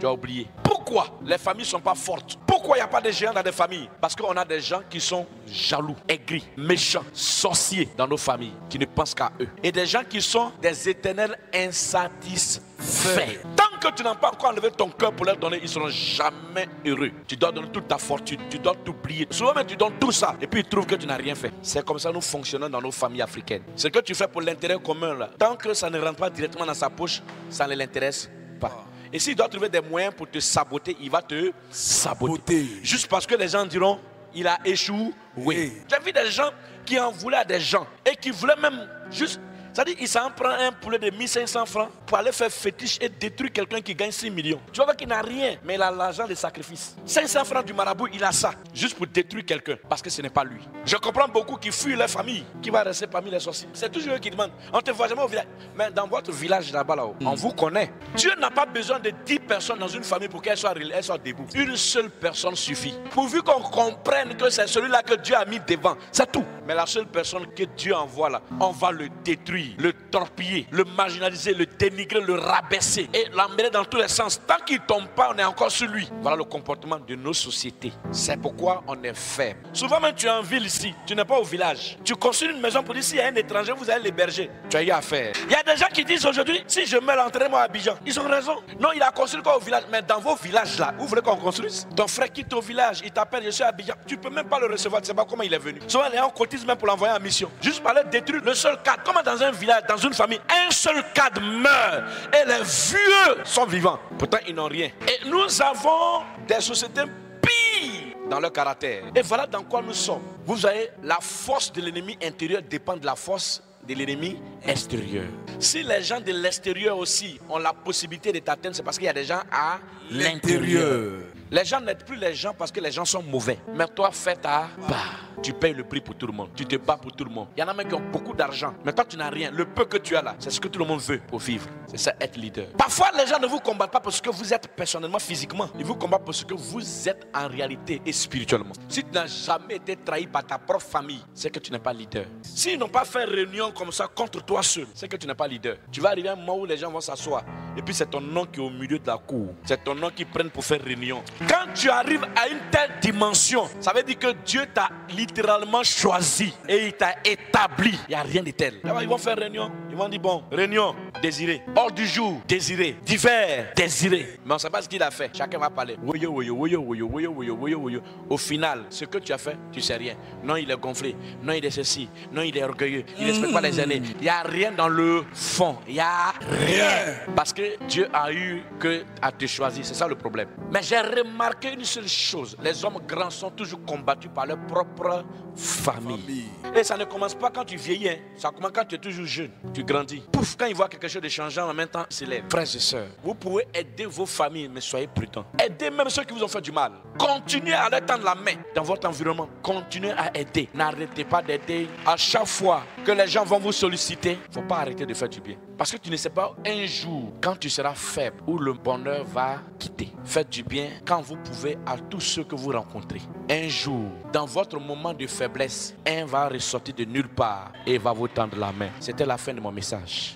Tu as oublié. Pourquoi les familles ne sont pas fortes? Pourquoi il n'y a pas de géants dans des familles? Parce qu'on a des gens qui sont jaloux, aigris, méchants, sorciers dans nos familles, qui ne pensent qu'à eux. Et des gens qui sont des éternels insatisfaits. Tant que tu n'as pas encore enlevé ton cœur pour leur donner, ils ne seront jamais heureux. Tu dois donner toute ta fortune, tu dois t'oublier. Souvent même tu donnes tout ça et puis ils trouvent que tu n'as rien fait. C'est comme ça que nous fonctionnons dans nos familles africaines. Ce que tu fais pour l'intérêt commun là, tant que ça ne rentre pas directement dans sa poche, ça ne l'intéresse pas. Et s'il doit trouver des moyens pour te saboter, il va te saboter. Juste parce que les gens diront, il a échoué. Oui. J'ai vu des gens qui en voulaient à des gens et qui voulaient même juste C'est-à-dire qu'il s'en prend un poulet de 1500 francs pour aller faire fétiche et détruire quelqu'un qui gagne 6 millions. Tu vois qu'il n'a rien, mais il a l'argent des sacrifices. 500 francs du marabout, il a ça, juste pour détruire quelqu'un, parce que ce n'est pas lui. Je comprends beaucoup qui fuient leur famille, qui va rester parmi les sorciers. C'est toujours eux qui demandent. On ne te voit jamais au village. Mais dans votre village là-bas, là-haut, on vous connaît. Dieu n'a pas besoin de 10 personnes dans une famille pour qu'elle soit debout. Une seule personne suffit. Pourvu qu'on comprenne que c'est celui-là que Dieu a mis devant. C'est tout. Mais la seule personne que Dieu envoie là, on va le détruire, le torpiller, le marginaliser, le dénigrer, le rabaisser et l'emmener dans tous les sens. Tant qu'il ne tombe pas, on est encore sur lui. Voilà le comportement de nos sociétés. C'est pourquoi on est faible. Souvent même tu es en ville ici, tu n'es pas au village. Tu construis une maison pour dire s'il y a un étranger, vous allez l'héberger. Tu as eu affaire. Il y a des gens qui disent aujourd'hui, si je mets l'entraînement à Abidjan, ils ont raison. Non, il a construit quoi au village? Mais dans vos villages là, vous voulez qu'on construise? Ton frère quitte au village, il t'appelle, je suis à Abidjan. Tu ne peux même pas le recevoir, tu ne sais pas comment il est venu. Souvent les gens cotisent même pour l'envoyer en mission. Juste par le détruire le seul cadre. Comment dans un village, dans une famille, un seul cadre meurt et les vieux sont vivants. Pourtant ils n'ont rien. Et nous avons des sociétés pires dans leur caractère. Et voilà dans quoi nous sommes. Vous voyez, la force de l'ennemi intérieur dépend de la force de l'ennemi extérieur. Si les gens de l'extérieur aussi ont la possibilité de t'atteindre, c'est parce qu'il y a des gens à l'intérieur. Les gens n'aident plus les gens parce que les gens sont mauvais. Mais toi, fais ta part. Tu payes le prix pour tout le monde. Tu te bats pour tout le monde. Il y en a même qui ont beaucoup d'argent. Mais toi, tu n'as rien. Le peu que tu as là, c'est ce que tout le monde veut pour vivre. C'est ça, être leader. Parfois, les gens ne vous combattent pas parce que vous êtes personnellement, physiquement. Ils vous combattent parce que vous êtes en réalité et spirituellement. Si tu n'as jamais été trahi par ta propre famille, c'est que tu n'es pas leader. S'ils n'ont pas fait réunion comme ça contre toi seul, c'est que tu n'es pas leader. Tu vas arriver à un moment où les gens vont s'asseoir. Et puis c'est ton nom qui est au milieu de la cour. C'est ton nom qu'ils prennent pour faire réunion. Quand tu arrives à une telle dimension, ça veut dire que Dieu t'a littéralement choisi et il t'a établi. Il n'y a rien de tel. Là-bas, ils vont faire réunion. Ils vont dire bon, réunion, désiré. Ordre du jour, désiré. Divers, désiré. Mais on ne sait pas ce qu'il a fait. Chacun va parler. Woyo, woyo, woyo, woyo, woyo, woyo, woyo, woyo. Au final, ce que tu as fait, tu ne sais rien. Non, il est gonflé. Non, il est ceci. Non, il est orgueilleux. Il ne respecte pas les aînés. Il n'y a rien dans le fond. Il n'y a rien. Parce que Dieu a eu que à te choisir. C'est ça le problème. Mais j'ai remarqué une seule chose. Les hommes grands sont toujours combattus par leur propre famille. Et ça ne commence pas quand tu vieillis. Hein. Ça commence quand tu es toujours jeune. Tu grandis. Pouf, quand ils voient quelque chose de changeant, en même temps, ils se lèvent. Frères et sœurs, vous pouvez aider vos familles, mais soyez prudents. Aidez même ceux qui vous ont fait du mal. Continuez à leur tendre la main dans votre environnement. Continuez à aider. N'arrêtez pas d'aider. À chaque fois que les gens vont vous solliciter, il ne faut pas arrêter de faire du bien. Parce que tu ne sais pas un jour, quand tu seras faible, où le bonheur va quitter. Faites du bien quand vous pouvez à tous ceux que vous rencontrez. Un jour, dans votre moment de faiblesse, un va ressortir de nulle part et va vous tendre la main. C'était la fin de mon message.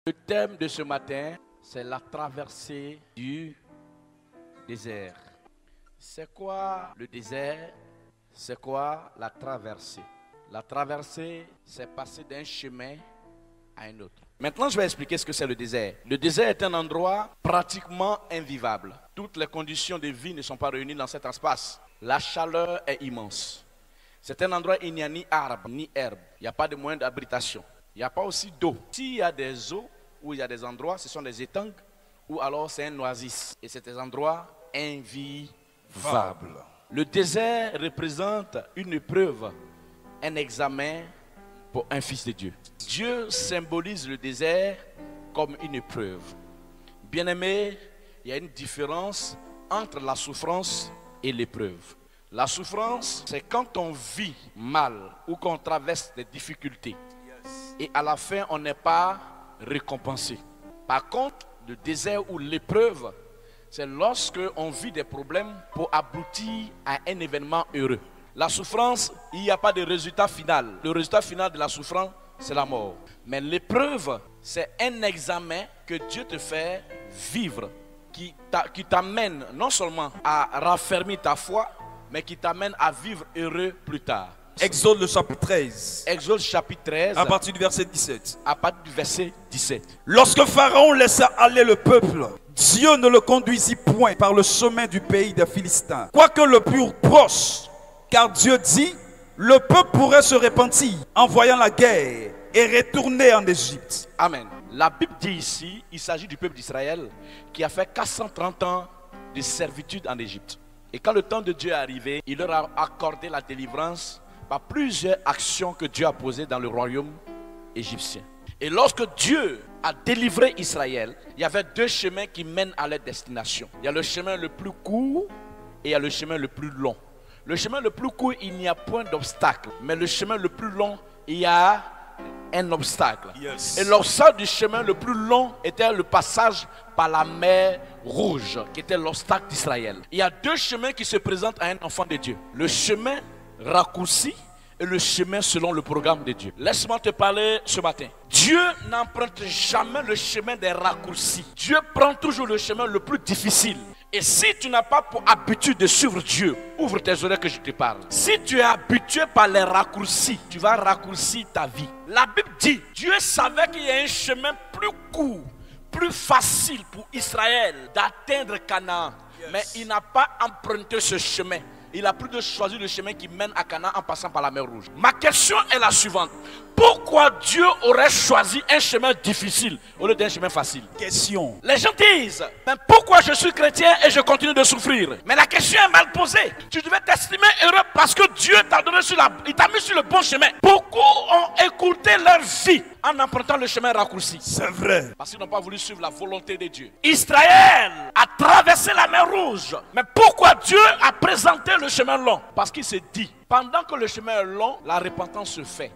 Le thème de ce matin, c'est la traversée du désert. C'est quoi le désert? C'est quoi la traversée? La traversée, c'est passer d'un chemin à un autre. Maintenant, je vais expliquer ce que c'est le désert. Le désert est un endroit pratiquement invivable. Toutes les conditions de vie ne sont pas réunies dans cet espace. La chaleur est immense. C'est un endroit où il n'y a ni arbre, ni herbe. Il n'y a pas de moyen d'habitation. Il n'y a pas aussi d'eau. S'il y a des eaux, ou il y a des endroits, ce sont des étangs, ou alors c'est un oasis. Et c'est des endroits invivables. Le désert représente une épreuve, un examen pour un fils de Dieu. Dieu symbolise le désert comme une épreuve. Bien-aimé, il y a une différence entre la souffrance et l'épreuve. La souffrance, c'est quand on vit mal ou qu'on traverse des difficultés. Et à la fin, on n'est pas récompensé. Par contre, le désert ou l'épreuve, c'est lorsque on vit des problèmes pour aboutir à un événement heureux. La souffrance, il n'y a pas de résultat final. Le résultat final de la souffrance, c'est la mort. Mais l'épreuve, c'est un examen que Dieu te fait vivre, qui t'amène non seulement à raffermir ta foi, mais qui t'amène à vivre heureux plus tard. Exode le chapitre 13. Exode chapitre 13. À partir du verset 17. À partir du verset 17. Lorsque Pharaon laissa aller le peuple, Dieu ne le conduisit point par le chemin du pays des Philistins, quoique le plus proche, car Dieu dit, le peuple pourrait se repentir en voyant la guerre et retourner en Égypte. Amen. La Bible dit ici, il s'agit du peuple d'Israël qui a fait 430 ans de servitude en Égypte. Et quand le temps de Dieu est arrivé, il leur a accordé la délivrance par plusieurs actions que Dieu a posées dans le royaume égyptien. Et lorsque Dieu a délivré Israël, il y avait deux chemins qui mènent à leur destination. Il y a le chemin le plus court et il y a le chemin le plus long. Le chemin le plus court, il n'y a point d'obstacle. Mais le chemin le plus long, il y a un obstacle. Yes. Et l'obstacle du chemin le plus long était le passage par la mer Rouge, qui était l'obstacle d'Israël. Il y a deux chemins qui se présentent à un enfant de Dieu. Le chemin raccourci et le chemin selon le programme de Dieu. Laisse-moi te parler ce matin. Dieu n'emprunte jamais le chemin des raccourcis. Dieu prend toujours le chemin le plus difficile. Et si tu n'as pas pour habitude de suivre Dieu, ouvre tes oreilles que je te parle. Si tu es habitué par les raccourcis, tu vas raccourcir ta vie. La Bible dit, Dieu savait qu'il y a un chemin plus court, plus facile pour Israël d'atteindre Canaan. Yes. Mais il n'a pas emprunté ce chemin. Il a plutôt choisi le chemin qui mène à Canaan en passant par la mer Rouge. Ma question est la suivante. Pourquoi Dieu aurait choisi un chemin difficile au lieu d'un chemin facile? Question. Les gens disent, mais pourquoi je suis chrétien et je continue de souffrir? Mais la question est mal posée. Tu devais t'estimer heureux parce que Dieu t'a donné il t'a mis sur le bon chemin. Beaucoup ont écourté leur vie en empruntant le chemin raccourci. C'est vrai. Parce qu'ils n'ont pas voulu suivre la volonté de Dieu. Israël a traversé la mer Rouge. Mais pourquoi Dieu a présenté le chemin long? Parce qu'il s'est dit, pendant que le chemin est long, la repentance se fait.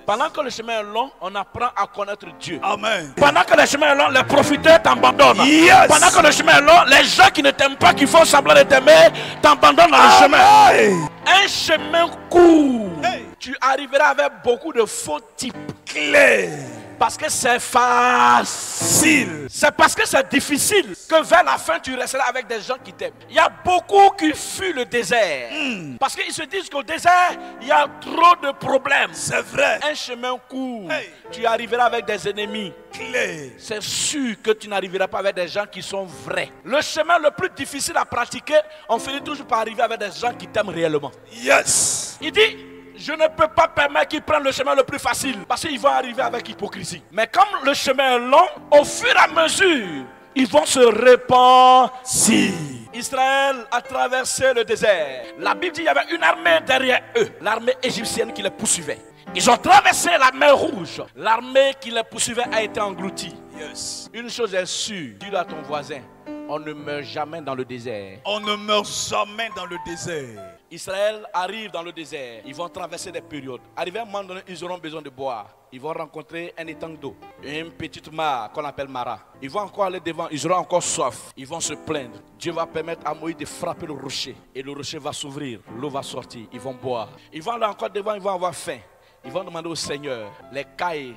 Pendant que le chemin est long, on apprend à connaître Dieu. Amen. Pendant que le chemin est long, les profiteurs t'abandonnent. Yes. Pendant que le chemin est long, les gens qui ne t'aiment pas, qui font semblant de t'aimer, t'abandonnent dans le chemin. Un chemin court. Hey. Tu arriveras avec beaucoup de faux types. Clés. Parce que c'est facile. C'est parce que c'est difficile que vers la fin tu resteras avec des gens qui t'aiment. Il y a beaucoup qui fuient le désert. Parce qu'ils se disent qu'au désert, il y a trop de problèmes. C'est vrai. Un chemin court, hey. Tu arriveras avec des ennemis. Clés. C'est sûr que tu n'arriveras pas avec des gens qui sont vrais. Le chemin le plus difficile à pratiquer, on finit toujours par arriver avec des gens qui t'aiment réellement. Yes. Il dit, je ne peux pas permettre qu'ils prennent le chemin le plus facile parce qu'ils vont arriver avec hypocrisie. Mais comme le chemin est long, au fur et à mesure, ils vont se répandre. Si. Israël a traversé le désert. La Bible dit qu'il y avait une armée derrière eux, l'armée égyptienne qui les poursuivait. Ils ont traversé la mer Rouge. L'armée qui les poursuivait a été engloutie. Yes. Une chose est sûre, dis-le à ton voisin, on ne meurt jamais dans le désert. On ne meurt jamais dans le désert. Israël arrive dans le désert, ils vont traverser des périodes. Arrivé à un moment donné, ils auront besoin de boire. Ils vont rencontrer un étang d'eau, une petite mare qu'on appelle Mara. Ils vont encore aller devant, ils auront encore soif. Ils vont se plaindre. Dieu va permettre à Moïse de frapper le rocher. Et le rocher va s'ouvrir, l'eau va sortir, ils vont boire. Ils vont aller encore devant, ils vont avoir faim. Ils vont demander au Seigneur, les cailles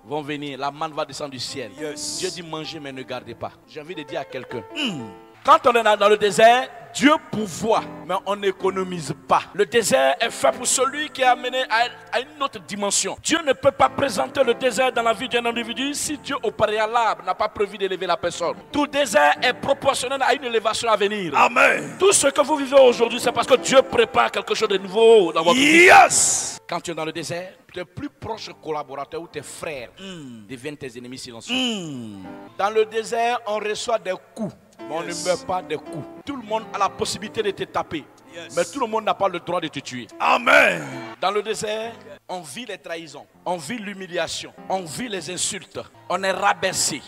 vont venir, la manne va descendre du ciel. Yes. Dieu dit mangez mais ne gardez pas. J'ai envie de dire à quelqu'un, quand on est dans le désert, Dieu pourvoit, mais on n'économise pas. Le désert est fait pour celui qui est amené à une autre dimension. Dieu ne peut pas présenter le désert dans la vie d'un individu si Dieu au préalable n'a pas prévu d'élever la personne. Tout désert est proportionnel à une élévation à venir. Amen. Tout ce que vous vivez aujourd'hui, c'est parce que Dieu prépare quelque chose de nouveau dans votre vie. Yes. Quand tu es dans le désert, tes plus proches collaborateurs ou tes frères deviennent tes ennemis silencieux. Dans le désert, on reçoit des coups. Mais on ne meurt pas des coups. Tout le monde a la possibilité de te taper. Yes. Mais tout le monde n'a pas le droit de te tuer. Amen. Dans le désert, on vit les trahisons. On vit l'humiliation. On vit les insultes. On est rabaissé.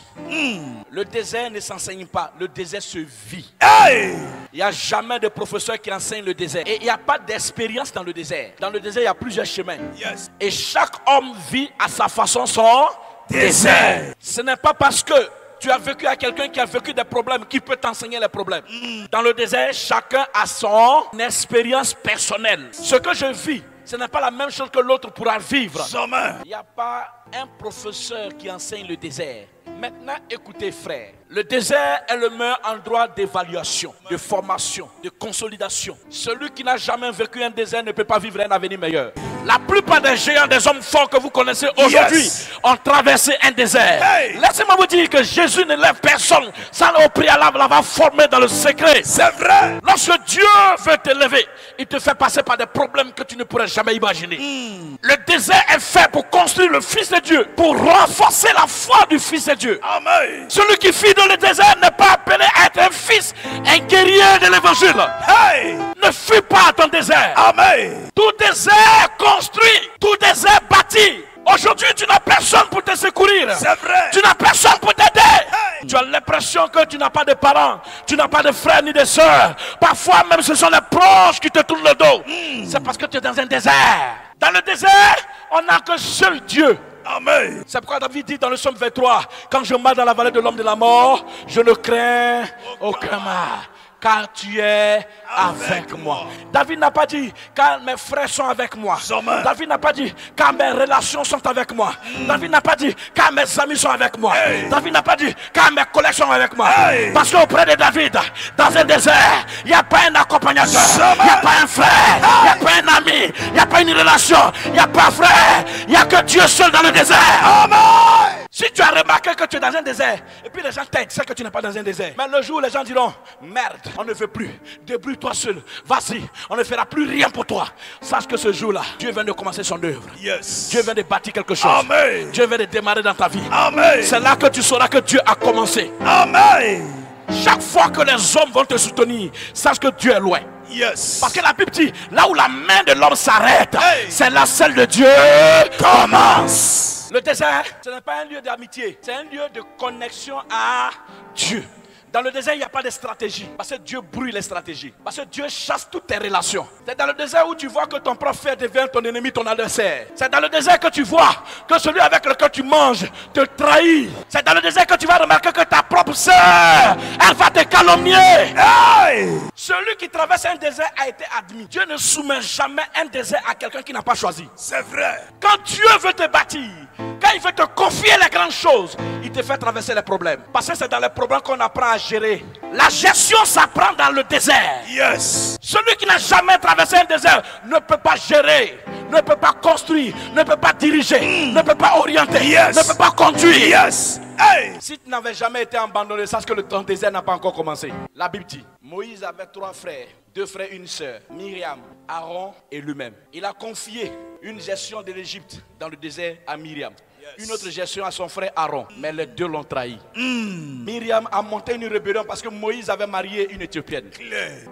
Le désert ne s'enseigne pas. Le désert se vit. Hey. Il n'y a jamais de professeur qui enseigne le désert. Et il n'y a pas d'expérience dans le désert. Dans le désert, il y a plusieurs chemins. Yes. Et chaque homme vit à sa façon son désert. Ce n'est pas parce que tu as vécu à quelqu'un qui a vécu des problèmes, qui peut t'enseigner les problèmes. Dans le désert, chacun a son expérience personnelle. Ce que je vis, ce n'est pas la même chose que l'autre pourra vivre. Jamais. Il n'y a pas un professeur qui enseigne le désert. Maintenant, écoutez frère, le désert est le meilleur endroit d'évaluation, de formation, de consolidation. Celui qui n'a jamais vécu un désert ne peut pas vivre un avenir meilleur. La plupart des géants, des hommes forts que vous connaissez aujourd'hui ont traversé un désert. Hey. Laissez-moi vous dire que Jésus ne lève personne sans au préalable l'avoir formé dans le secret. C'est vrai. Lorsque Dieu veut t'élever, il te fait passer par des problèmes que tu ne pourrais jamais imaginer. Le désert est fait pour construire le Fils de Dieu, pour renforcer la foi du Fils de Dieu. Amen. Celui qui fuit dans le désert n'est pas appelé à être un fils, un guerrier de l'évangile. Hey. Ne fuis pas ton désert. Amen. Tout désert construit, tout désert bâti. Aujourd'hui, tu n'as personne pour te secourir. C'est vrai. Tu n'as personne pour t'aider. Hey. Tu as l'impression que tu n'as pas de parents, tu n'as pas de frères ni de sœurs. Parfois même, ce sont les proches qui te tournent le dos. C'est parce que tu es dans un désert. Dans le désert, on n'a que seul Dieu. Amen. C'est pourquoi David dit dans le psaume 23, quand je marche dans la vallée de l'homme de la mort, je ne crains aucun mal, car tu es avec moi. David n'a pas dit car mes frères sont avec moi. Amen. David n'a pas dit car mes relations sont avec moi. David n'a pas dit car mes amis sont avec moi. Hey. David n'a pas dit car mes collègues sont avec moi. Hey. Parce qu'auprès de David, dans un désert, il n'y a pas un accompagnateur, il n'y a pas un frère, il n'y a pas un ami, il n'y a pas une relation, il n'y a pas un frère, il n'y a que Dieu seul dans le désert. Amen. Si tu as remarqué que tu es dans un désert, et puis les gens t'aident, c'est que tu n'es pas dans un désert. Mais le jour où les gens diront, merde, on ne veut plus, débrouille-toi seul, vas-y, on ne fera plus rien pour toi. Sache que ce jour-là, Dieu vient de commencer son œuvre. Yes. Dieu vient de bâtir quelque chose. Amen. Dieu vient de démarrer dans ta vie. Amen. C'est là que tu sauras que Dieu a commencé. Amen. Chaque fois que les hommes vont te soutenir, sache que Dieu est loin. Yes. Parce que la Bible dit, là où la main de l'homme s'arrête, Hey. c'est là celle de Dieu commence. Le désert, ce n'est pas un lieu d'amitié, c'est un lieu de connexion à Dieu. Dans le désert, il n'y a pas de stratégie. Parce que Dieu brûle les stratégies. Parce que Dieu chasse toutes tes relations. C'est dans le désert où tu vois que ton propre frère devient ton ennemi, ton adversaire. C'est dans le désert que tu vois que celui avec lequel tu manges te trahit. C'est dans le désert que tu vas remarquer que ta propre sœur, elle va te calomnier. Hey. Celui qui traverse un désert a été admis. Dieu ne soumet jamais un désert à quelqu'un qui n'a pas choisi. C'est vrai. Quand Dieu veut te bâtir, quand il veut te confier les grandes choses, il te fait traverser les problèmes. Parce que c'est dans les problèmes qu'on apprend à gérer. La gestion s'apprend dans le désert. Yes. Celui qui n'a jamais traversé un désert ne peut pas gérer, ne peut pas construire, ne peut pas diriger, ne peut pas orienter, Yes. ne peut pas conduire. Yes. Hey. Si tu n'avais jamais été abandonné, sache que ton désert n'a pas encore commencé. La Bible dit, Moïse avait 3 frères, 2 frères, une sœur, Myriam, Aaron et lui-même. Il a confié une gestion de l'Égypte dans le désert à Myriam. Une autre gestion à son frère Aaron, mais les deux l'ont trahi. Myriam a monté une rébellion parce que Moïse avait marié une Éthiopienne.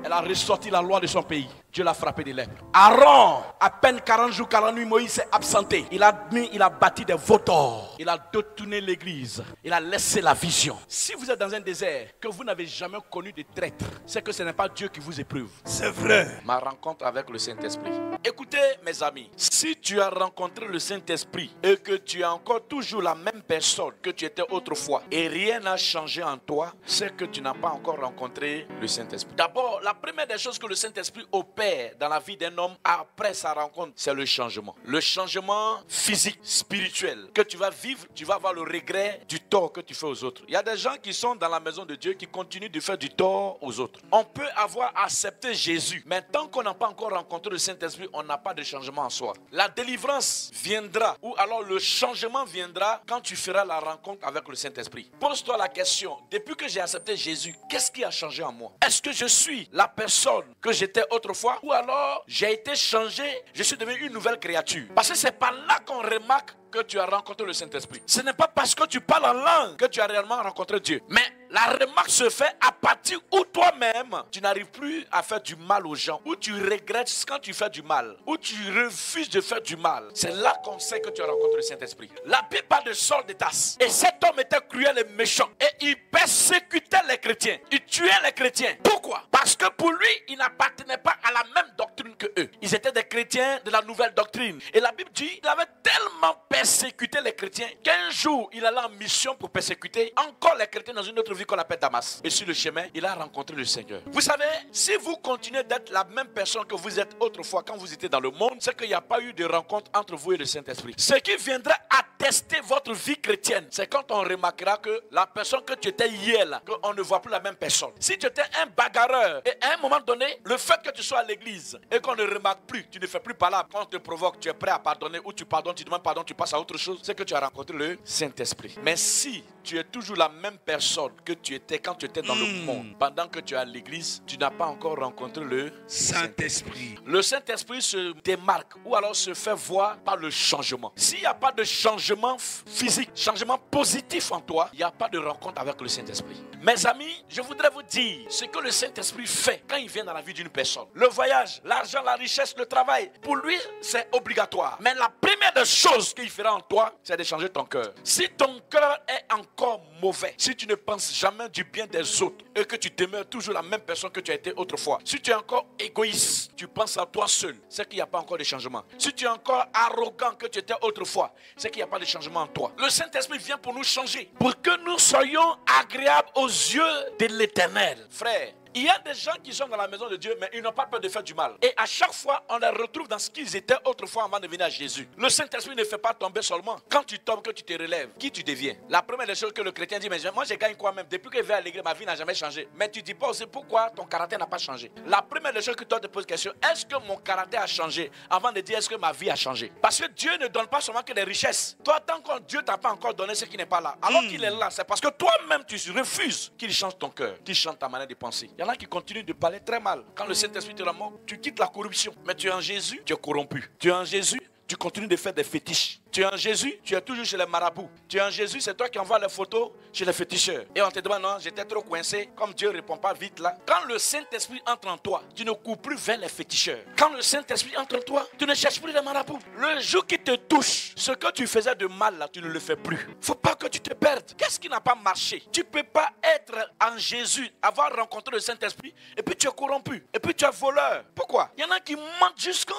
Elle a ressorti la loi de son pays. Dieu l'a frappé de lèpre. Aaron, à peine 40 jours, 40 nuits, Moïse s'est absenté. Il a bâti des vautours. Il a détourné l'église. Il a laissé la vision. Si vous êtes dans un désert que vous n'avez jamais connu de traître, c'est que ce n'est pas Dieu qui vous éprouve. C'est vrai. Ma rencontre avec le Saint-Esprit. Écoutez, mes amis, si tu as rencontré le Saint-Esprit et que tu es encore toujours la même personne que tu étais autrefois et rien n'a changé en toi, c'est que tu n'as pas encore rencontré le Saint-Esprit. D'abord, la première des choses que le Saint-Esprit opère dans la vie d'un homme après sa rencontre, c'est le changement. Le changement physique, spirituel que tu vas vivre, tu vas avoir le regret du tort que tu fais aux autres. Il y a des gens qui sont dans la maison de Dieu qui continuent de faire du tort aux autres. On peut avoir accepté Jésus, mais tant qu'on n'a pas encore rencontré le Saint-Esprit, on n'a pas de changement en soi. La délivrance viendra, ou alors le changement viendra quand tu feras la rencontre avec le Saint-Esprit. Pose-toi la question, depuis que j'ai accepté Jésus, qu'est-ce qui a changé en moi? Est-ce que je suis la personne que j'étais autrefois, ou alors j'ai été changé, je suis devenu une nouvelle créature? Parce que c'est par là qu'on remarque que tu as rencontré le Saint-Esprit. Ce n'est pas parce que tu parles en langue que tu as réellement rencontré Dieu. Mais la remarque se fait à partir où toi-même, tu n'arrives plus à faire du mal aux gens, où tu regrettes quand tu fais du mal, où tu refuses de faire du mal. C'est là qu'on sait que tu as rencontré le Saint-Esprit. La Bible parle de Saul de Tarse. Et cet homme était cruel et méchant. Et il persécutait les chrétiens. Il tuait les chrétiens. Pourquoi? Parce que pour lui, il n'appartenait pas à la même doctrine que eux. Ils étaient des chrétiens de la nouvelle doctrine. Et la Bible dit qu'il avait tellement persécuté les chrétiens qu'un jour, il allait en mission pour persécuter encore les chrétiens dans une autre ville. ville qu'on appelle Damas. Et sur le chemin, il a rencontré le Seigneur. Vous savez, si vous continuez d'être la même personne que vous êtes autrefois quand vous étiez dans le monde, c'est qu'il n'y a pas eu de rencontre entre vous et le Saint-Esprit. Ce qui viendra attester votre vie chrétienne, c'est quand on remarquera que la personne que tu étais hier, là, qu'on ne voit plus la même personne. Si tu étais un bagarreur, et à un moment donné, le fait que tu sois à l'église et qu'on ne remarque plus, tu ne fais plus parler, quand on te provoque, tu es prêt à pardonner ou tu pardonnes, tu demandes pardon, tu passes à autre chose, c'est que tu as rencontré le Saint-Esprit. Mais si tu es toujours la même personne que tu étais quand tu étais dans le monde, pendant que tu es à l'église, tu n'as pas encore rencontré le Saint-Esprit. Le Saint-Esprit se démarque ou alors se fait voir par le changement. S'il n'y a pas de changement physique, changement positif en toi, il n'y a pas de rencontre avec le Saint-Esprit. Mes amis, je voudrais vous dire ce que le Saint-Esprit fait quand il vient dans la vie d'une personne. Le voyage, l'argent, la richesse, le travail, pour lui, c'est obligatoire. Mais la première des choses qu'il fera en toi, c'est de changer ton cœur. Si ton cœur est encore mauvais, si tu ne penses jamais du bien des autres et que tu demeures toujours la même personne que tu as été autrefois, si tu es encore égoïste, tu penses à toi seul, c'est qu'il n'y a pas encore de changement. Si tu es encore arrogant que tu étais autrefois, c'est qu'il n'y a pas de changement en toi. Le Saint-Esprit vient pour nous changer, pour que nous soyons agréables aux yeux de l'Éternel. Frère, il y a des gens qui sont dans la maison de Dieu, mais ils n'ont pas peur de faire du mal. Et à chaque fois, on les retrouve dans ce qu'ils étaient autrefois avant de venir à Jésus. Le Saint-Esprit ne fait pas tomber seulement. Quand tu tombes, que tu te relèves, qui tu deviens? La première des choses que le chrétien dit, mais moi je gagne quoi même? Depuis que je vais à l'église, ma vie n'a jamais changé. Mais tu dis pas aussi pourquoi ton caractère n'a pas changé. La première des choses que toi te poses question, est-ce que mon caractère a changé? Avant de dire, est-ce que ma vie a changé? Parce que Dieu ne donne pas seulement que des richesses. Toi, tant que Dieu t'a pas encore donné ce qui n'est pas là, alors qu'il est là, c'est parce que toi-même tu refuses qu'il change ton cœur, qu'il change ta manière de penser. Il y en a qui continuent de parler très mal. Quand le Saint-Esprit te remonte, tu quittes la corruption. Mais tu es en Jésus, tu es corrompu. Tu es en Jésus, tu continues de faire des fétiches. Tu es en Jésus, tu es toujours chez les marabouts. Tu es en Jésus, c'est toi qui envoies les photos chez les féticheurs. Et on te demande, non, j'étais trop coincé, comme Dieu ne répond pas vite là. Quand le Saint-Esprit entre en toi, tu ne cours plus vers les féticheurs. Quand le Saint-Esprit entre en toi, tu ne cherches plus les marabouts. Le jour qui te touche, ce que tu faisais de mal là, tu ne le fais plus. Faut pas que tu te perdes. Qu'est-ce qui n'a pas marché? Tu peux pas être en Jésus, avoir rencontré le Saint-Esprit, et puis tu es corrompu, et puis tu es voleur. Pourquoi? Il y en a qui mentent jusqu'à...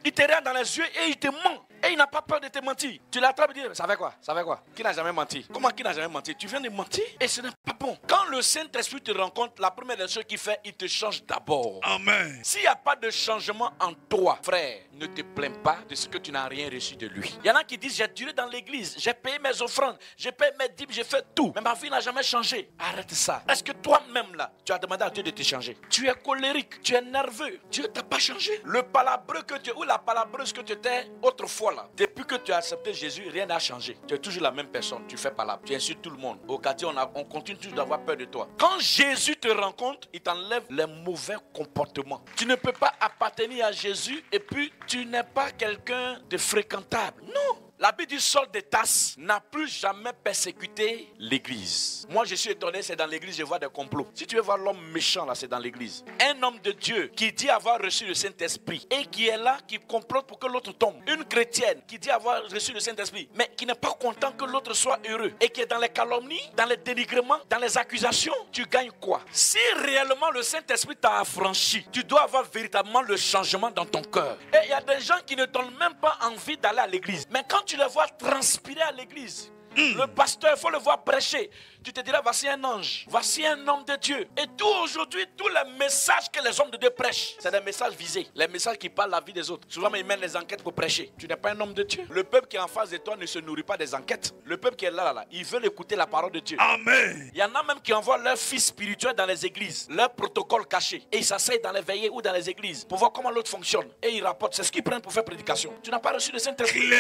Il te regarde dans les yeux et il te ment. Et il n'a pas peur de te mentir. Tu l'attrapes et dis, ça fait quoi? Ça fait quoi? Qui n'a jamais menti? Comment qui n'a jamais menti? Tu viens de mentir et ce n'est pas bon. Quand le Saint-Esprit te rencontre, la première des choses qu'il fait, il te change d'abord. Amen. S'il n'y a pas de changement en toi, frère, ne te plains pas de ce que tu n'as rien reçu de lui. Il y en a qui disent, j'ai duré dans l'église, j'ai payé mes offrandes, j'ai payé mes dîmes, j'ai fait tout. Mais ma vie n'a jamais changé. Arrête ça. Est-ce que toi-même là, tu as demandé à Dieu de te changer? Tu es colérique, tu es nerveux. Dieu t'a pas changé. Le palabreux que tu es, ou la palabreuse que tu étais autrefois là, depuis que tu as accepté Jésus, rien n'a changé. Tu es toujours la même personne. Tu fais palabre, tu insultes tout le monde. Au quartier, on continue toujours d'avoir peur de toi. Quand Jésus te rencontre, il t'enlève les mauvais comportements. Tu ne peux pas appartenir à Jésus et puis tu n'es pas quelqu'un de fréquentable. Non. La Bible dit Saul de Tarse n'a plus jamais persécuté l'église. Moi je suis étonné, c'est dans l'église je vois des complots. Si tu veux voir l'homme méchant là, c'est dans l'église. Un homme de Dieu qui dit avoir reçu le Saint-Esprit et qui est là, qui complote pour que l'autre tombe. Une chrétienne qui dit avoir reçu le Saint-Esprit mais qui n'est pas content que l'autre soit heureux et qui est dans les calomnies, dans les dénigrements, dans les accusations. Tu gagnes quoi? Si réellement le Saint-Esprit t'a affranchi, tu dois avoir véritablement le changement dans ton cœur. Et il y a des gens qui ne donnent même pas envie d'aller à l'église. Mais quand tu les vois transpirer à l'église, le pasteur, il faut le voir prêcher. Tu te diras, voici un ange, voici un homme de Dieu. Et tout aujourd'hui, tous les messages que les hommes de Dieu prêchent, c'est des messages visés. Les messages qui parlent la vie des autres. Souvent, ils mènent les enquêtes pour prêcher. Tu n'es pas un homme de Dieu. Le peuple qui est en face de toi ne se nourrit pas des enquêtes. Le peuple qui est là, ils veulent écouter la parole de Dieu. Amen. Il y en a même qui envoient leurs fils spirituels dans les églises, leurs protocoles cachés. Et ils s'asseyent dans les veillées ou dans les églises pour voir comment l'autre fonctionne. Et ils rapportent, c'est ce qu'ils prennent pour faire prédication. Tu n'as pas reçu le Saint-Esprit.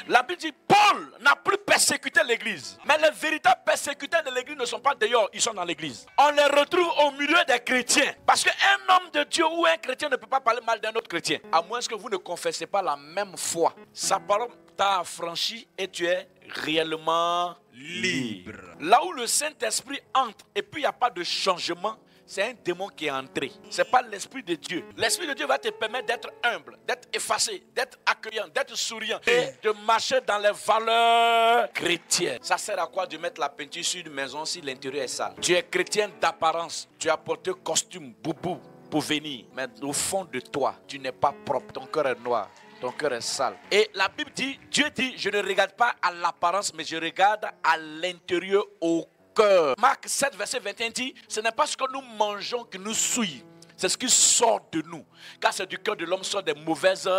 La Bible dit, Paul n'a plus persécuté l'église. Mais les véritables persécuteurs de l'église ne sont pas dehors, ils sont dans l'église. On les retrouve au milieu des chrétiens. Parce qu'un homme de Dieu ou un chrétien ne peut pas parler mal d'un autre chrétien. À moins que vous ne confessez pas la même foi. Sa parole t'a affranchi et tu es réellement libre. Là où le Saint-Esprit entre et puis il n'y a pas de changement, c'est un démon qui est entré. Ce n'est pas l'Esprit de Dieu. L'Esprit de Dieu va te permettre d'être humble, d'être effacé, d'être accueillant, d'être souriant et de marcher dans les valeurs chrétiennes. Ça sert à quoi de mettre la peinture sur une maison si l'intérieur est sale? Tu es chrétien d'apparence. Tu as porté costume, boubou pour venir. Mais au fond de toi, tu n'es pas propre. Ton cœur est noir. Ton cœur est sale. Et la Bible dit, Dieu dit, je ne regarde pas à l'apparence, mais je regarde à l'intérieur, au cœur. Marc 7, verset 21 dit, ce n'est pas ce que nous mangeons qui nous souille, c'est ce qui sort de nous. Car c'est du cœur de l'homme sort des mauvaises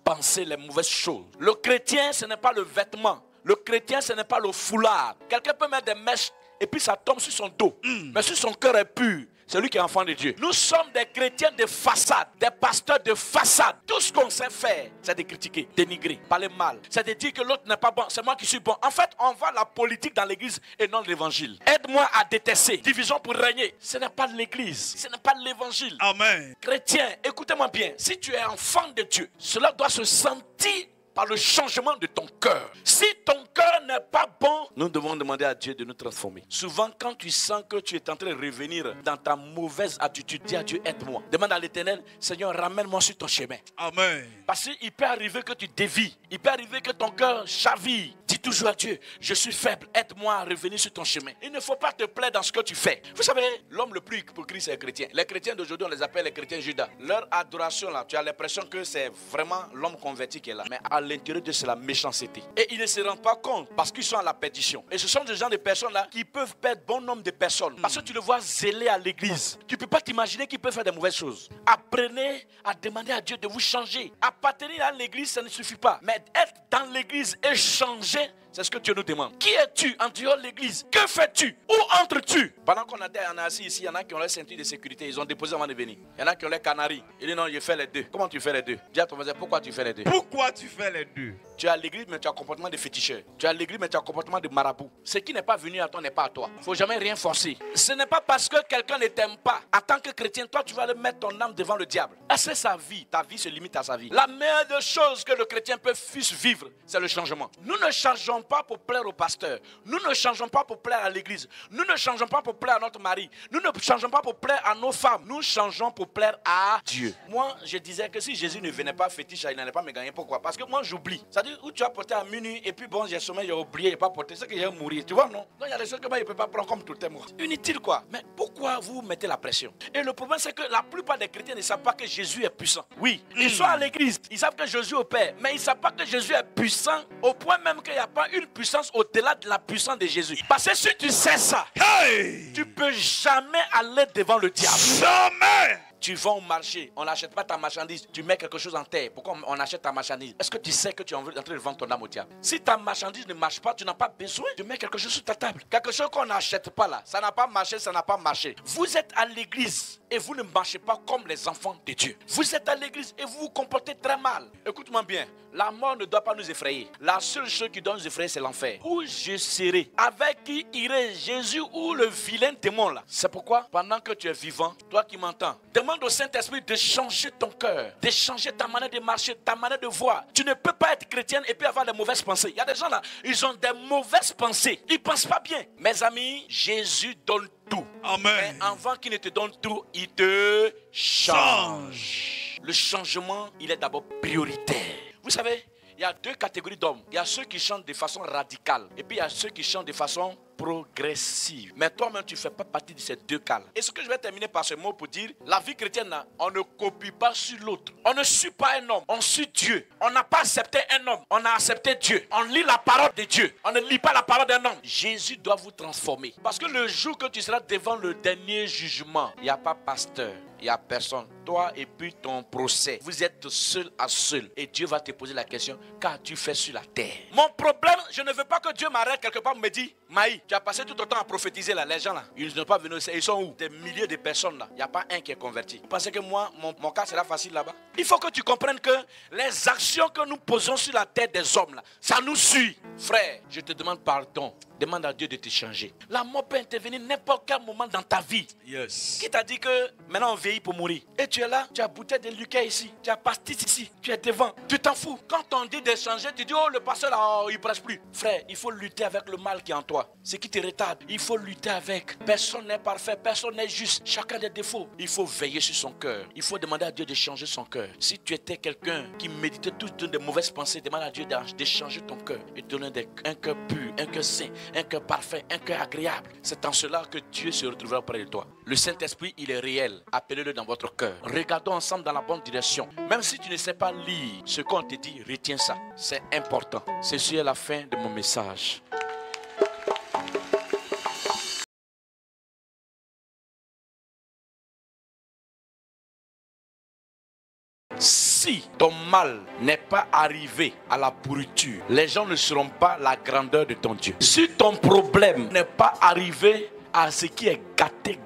pensées, les mauvaises choses. Le chrétien, ce n'est pas le vêtement. Le chrétien, ce n'est pas le foulard. Quelqu'un peut mettre des mèches et puis ça tombe sur son dos. Mais si son cœur est pur, c'est lui qui est enfant de Dieu. Nous sommes des chrétiens de façade, des pasteurs de façade. Tout ce qu'on sait faire, c'est de critiquer, dénigrer, parler mal. C'est de dire que l'autre n'est pas bon, c'est moi qui suis bon. En fait, on voit la politique dans l'église et non l'évangile. Aide-moi à détester. Division pour régner. Ce n'est pas l'église, ce n'est pas l'évangile. Amen. Chrétien, écoutez-moi bien. Si tu es enfant de Dieu, cela doit se sentir par le changement de ton cœur. Si ton cœur n'est pas bon, nous devons demander à Dieu de nous transformer. Souvent, quand tu sens que tu es en train de revenir dans ta mauvaise attitude, dis à Dieu, aide-moi. Demande à l'Éternel, Seigneur, ramène-moi sur ton chemin. Amen. Parce qu'il peut arriver que tu dévies. Il peut arriver que ton cœur chaville. Dis toujours à Dieu, je suis faible, aide-moi à revenir sur ton chemin. Il ne faut pas te plaire dans ce que tu fais. Vous savez, l'homme le plus hypocrite, c'est le chrétien. Les chrétiens d'aujourd'hui, on les appelle les chrétiens Judas. Leur adoration là, tu as l'impression que c'est vraiment l'homme converti qui est là. Mais à l'intérieur de c'est la méchanceté. Et ils ne se rendent pas compte parce qu'ils sont à la perdition. Et ce sont des gens de personnes là qui peuvent perdre bon nombre de personnes. Parce que tu le vois zélé à l'église. Tu ne peux pas t'imaginer qu'ils peuvent faire des mauvaises choses. Apprenez à demander à Dieu de vous changer. Appartenir à l'église, ça ne suffit pas. Mais être dans l'église et changer, c'est ce que Dieu nous demande. Qui es-tu en dehors de l'église? Que fais-tu? Où entres-tu? Pendant qu'on est assis ici, il y en a qui ont leur ceinture de sécurité. Ils ont déposé avant de venir. Il y en a qui ont les canaries. Il dit non, je fais les deux. Comment tu fais les deux? Dis à ton voisin, pourquoi tu fais les deux? Pourquoi tu fais les deux? Tu es à l'église, mais tu as un comportement de féticheur. Tu es à l'église, mais tu as un comportement de marabout. Ce qui n'est pas venu à toi n'est pas à toi. Il ne faut jamais rien forcer. Ce n'est pas parce que quelqu'un ne t'aime pas. En tant que chrétien, toi, tu vas le mettre ton âme devant le diable. C'est sa vie. Ta vie se limite à sa vie. La meilleure des choses que le chrétien peut vivre, c'est le changement. Nous ne changeons pas pour plaire au pasteur. Nous ne changeons pas pour plaire à l'église. Nous ne changeons pas pour plaire à notre mari. Nous ne changeons pas pour plaire à nos femmes. Nous changeons pour plaire à Dieu. Moi, je disais que si Jésus ne venait pas fétiche, il n'allait pas me gagner. Pourquoi? Parce que moi, j'oublie. C'est-à-dire, où tu as porté à minuit et puis bon, j'ai sommeil, j'ai oublié, j'ai pas porté. C'est que j'ai mourir. Tu vois, non? Donc, il y a des choses que moi, je ne peux pas prendre comme tout le temps. Inutile, quoi. Mais pourquoi vous mettez la pression? Et le problème, c'est que la plupart des chrétiens ne savent pas que Jésus est puissant. Oui, ils sont à l'église. Ils savent que Jésus opère. Mais ils ne savent pas que Jésus est puissant au point même qu'il n'y a pas une puissance au-delà de la puissance de Jésus. Parce que si tu sais ça, Hey! tu ne peux jamais aller devant le diable. Jamais! Tu vas au marché, on n'achète pas ta marchandise, tu mets quelque chose en terre. Pourquoi on achète ta marchandise? Est-ce que tu sais que tu es en train de vendre ton âme au diable? Si ta marchandise ne marche pas, tu n'as pas besoin de mettre quelque chose sur ta table. Quelque chose qu'on n'achète pas là, ça n'a pas marché, ça n'a pas marché. Vous êtes à l'église et vous ne marchez pas comme les enfants de Dieu. Vous êtes à l'église et vous vous comportez très mal. Écoute-moi bien, la mort ne doit pas nous effrayer. La seule chose qui doit nous effrayer, c'est l'enfer. Où je serai? Avec qui irait Jésus ou le vilain démon là? C'est pourquoi, pendant que tu es vivant, toi qui m'entends, demande au Saint-Esprit de changer ton cœur, de changer ta manière de marcher, ta manière de voir. Tu ne peux pas être chrétienne et puis avoir de mauvaises pensées. Il y a des gens là, ils ont des mauvaises pensées. Ils ne pensent pas bien. Mes amis, Jésus donne tout. Amen. Mais avant qu'il ne te donne tout, il te change. Le changement, il est d'abord prioritaire. Vous savez, il y a deux catégories d'hommes. Il y a ceux qui chantent de façon radicale. Et puis il y a ceux qui chantent de façon progressive. Mais toi-même, tu ne fais pas partie de ces deux cas. Et ce que je vais terminer par ce mot pour dire, la vie chrétienne, on ne copie pas sur l'autre. On ne suit pas un homme, on suit Dieu. On n'a pas accepté un homme, on a accepté Dieu. On lit la parole de Dieu, on ne lit pas la parole d'un homme. Jésus doit vous transformer. Parce que le jour que tu seras devant le dernier jugement, il n'y a pas pasteur, il n'y a personne. Toi et puis ton procès, vous êtes seul à seul. Et Dieu va te poser la question, qu'as-tu fait sur la terre? Mon problème, je ne veux pas que Dieu m'arrête quelque part et me dise, Maï, tu as passé tout ton temps à prophétiser là. Les gens là, ils ne sont pas venus. Ils sont où? Des milliers de personnes là. Il n'y a pas un qui est converti. Vous pensez que moi, mon cas sera facile là-bas? Il faut que tu comprennes que les actions que nous posons sur la tête des hommes là, ça nous suit. Frère, je te demande pardon. Demande à Dieu de te changer. La mort peut intervenir n'importe quel moment dans ta vie. Yes. Qui t'a dit que maintenant on vieillit pour mourir? Et tu es là, tu as bouteille de Lucas ici, tu as pastis ici, tu es devant. Tu t'en fous. Quand on dit de changer, tu dis, oh le pasteur là, oh, il ne prêche plus. Frère, il faut lutter avec le mal qui est en toi. Ce qui te retarde, il faut lutter avec. Personne n'est parfait, personne n'est juste. Chacun a des défauts. Il faut veiller sur son cœur. Il faut demander à Dieu de changer son cœur. Si tu étais quelqu'un qui méditait toutes des mauvaises pensées, demande à Dieu de changer ton cœur et de donner un cœur pur, un cœur saint, un cœur parfait, un cœur agréable. C'est en cela que Dieu se retrouvera auprès de toi. Le Saint-Esprit, il est réel. Appelez-le dans votre cœur. Regardons ensemble dans la bonne direction. Même si tu ne sais pas lire ce qu'on te dit, retiens ça. C'est important. Ceci est la fin de mon message. si ton mal n'est pas arrivé à la pourriture, les gens ne sauront pas la grandeur de ton Dieu. Si ton problème n'est pas arrivé à ce qui est gâté,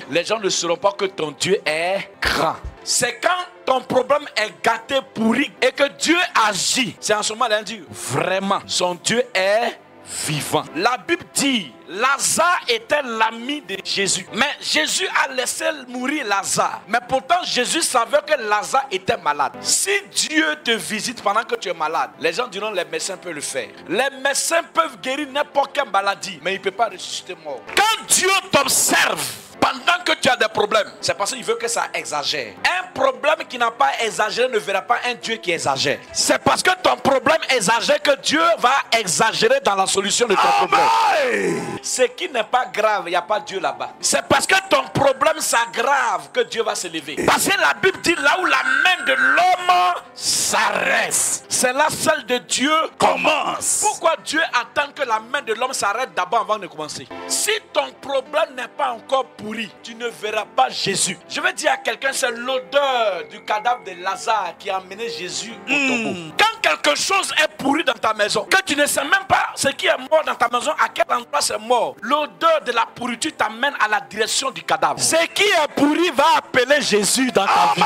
les gens ne sauront pas que ton Dieu est grand. C'est quand ton problème est gâté, pourri, et que Dieu agit. C'est en ce moment qu'il dit vraiment, son Dieu est vivant. La Bible dit, Lazare était l'ami de Jésus. Mais Jésus a laissé mourir Lazare. Mais pourtant, Jésus savait que Lazare était malade. Si Dieu te visite pendant que tu es malade, les gens diront les médecins peuvent le faire. Les médecins peuvent guérir n'importe quelle maladie, mais ils ne peuvent pas ressusciter mort. Quand Dieu t'observe, pendant que tu as des problèmes, c'est parce qu'il veut que ça exagère. Un problème qui n'a pas exagéré ne verra pas un Dieu qui exagère. C'est parce que ton problème exagère que Dieu va exagérer dans la solution de ton problème. Ce qui n'est pas grave, il n'y a pas Dieu là-bas. C'est parce que ton problème s'aggrave que Dieu va se lever. Parce que la Bible dit là où la main de l'homme s'arrête, c'est là celle de Dieu commence. Pourquoi Dieu attend que la main de l'homme s'arrête d'abord avant de commencer? Si ton problème n'est pas encore pourri, tu ne verras pas Jésus. Je veux dire à quelqu'un, c'est l'odeur du cadavre de Lazare qui a amené Jésus au tombeau. Quand quelque chose est pourri dans ta maison, que tu ne sais même pas ce qui est mort dans ta maison, à quel endroit c'est mort, l'odeur de la pourriture t'amène à la direction du cadavre. Ce qui est pourri va appeler Jésus dans ta vie.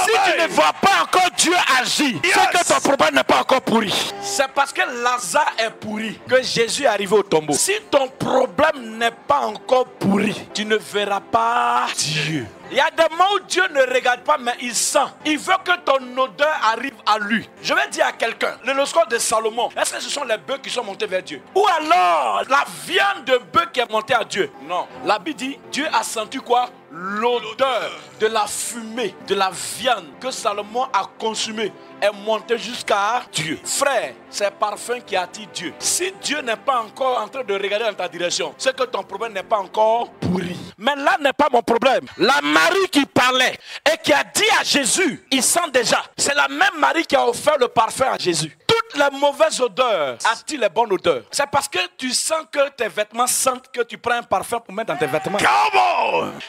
Si tu ne vois pas encore Dieu agir, c'est que ton problème n'est pas encore pourri. C'est parce que Lazare est pourri que Jésus est arrivé au tombeau. Si ton problème n'est pas encore pourri, tu ne verras pas Dieu. Il y a des moments où Dieu ne regarde pas, mais il sent. Il veut que ton odeur arrive à lui. Je vais dire à quelqu'un, le score de Salomon, est-ce que ce sont les bœufs qui sont montés vers Dieu? Ou alors la viande de bœuf qui est montée à Dieu? Non. La Bible dit, Dieu a senti quoi? L'odeur de la fumée, de la viande que Salomon a consumée est montée jusqu'à Dieu. Frère, c'est parfum qui attire Dieu. Si Dieu n'est pas encore en train de regarder dans ta direction, c'est que ton problème n'est pas encore pourri. Mais là n'est pas mon problème. La Marie qui parlait et qui a dit à Jésus, il sent déjà. C'est la même Marie qui a offert le parfum à Jésus. Toutes les mauvaises odeurs attirent les bonnes odeurs. C'est parce que tu sens que tes vêtements sentent que tu prends un parfum pour mettre dans tes vêtements.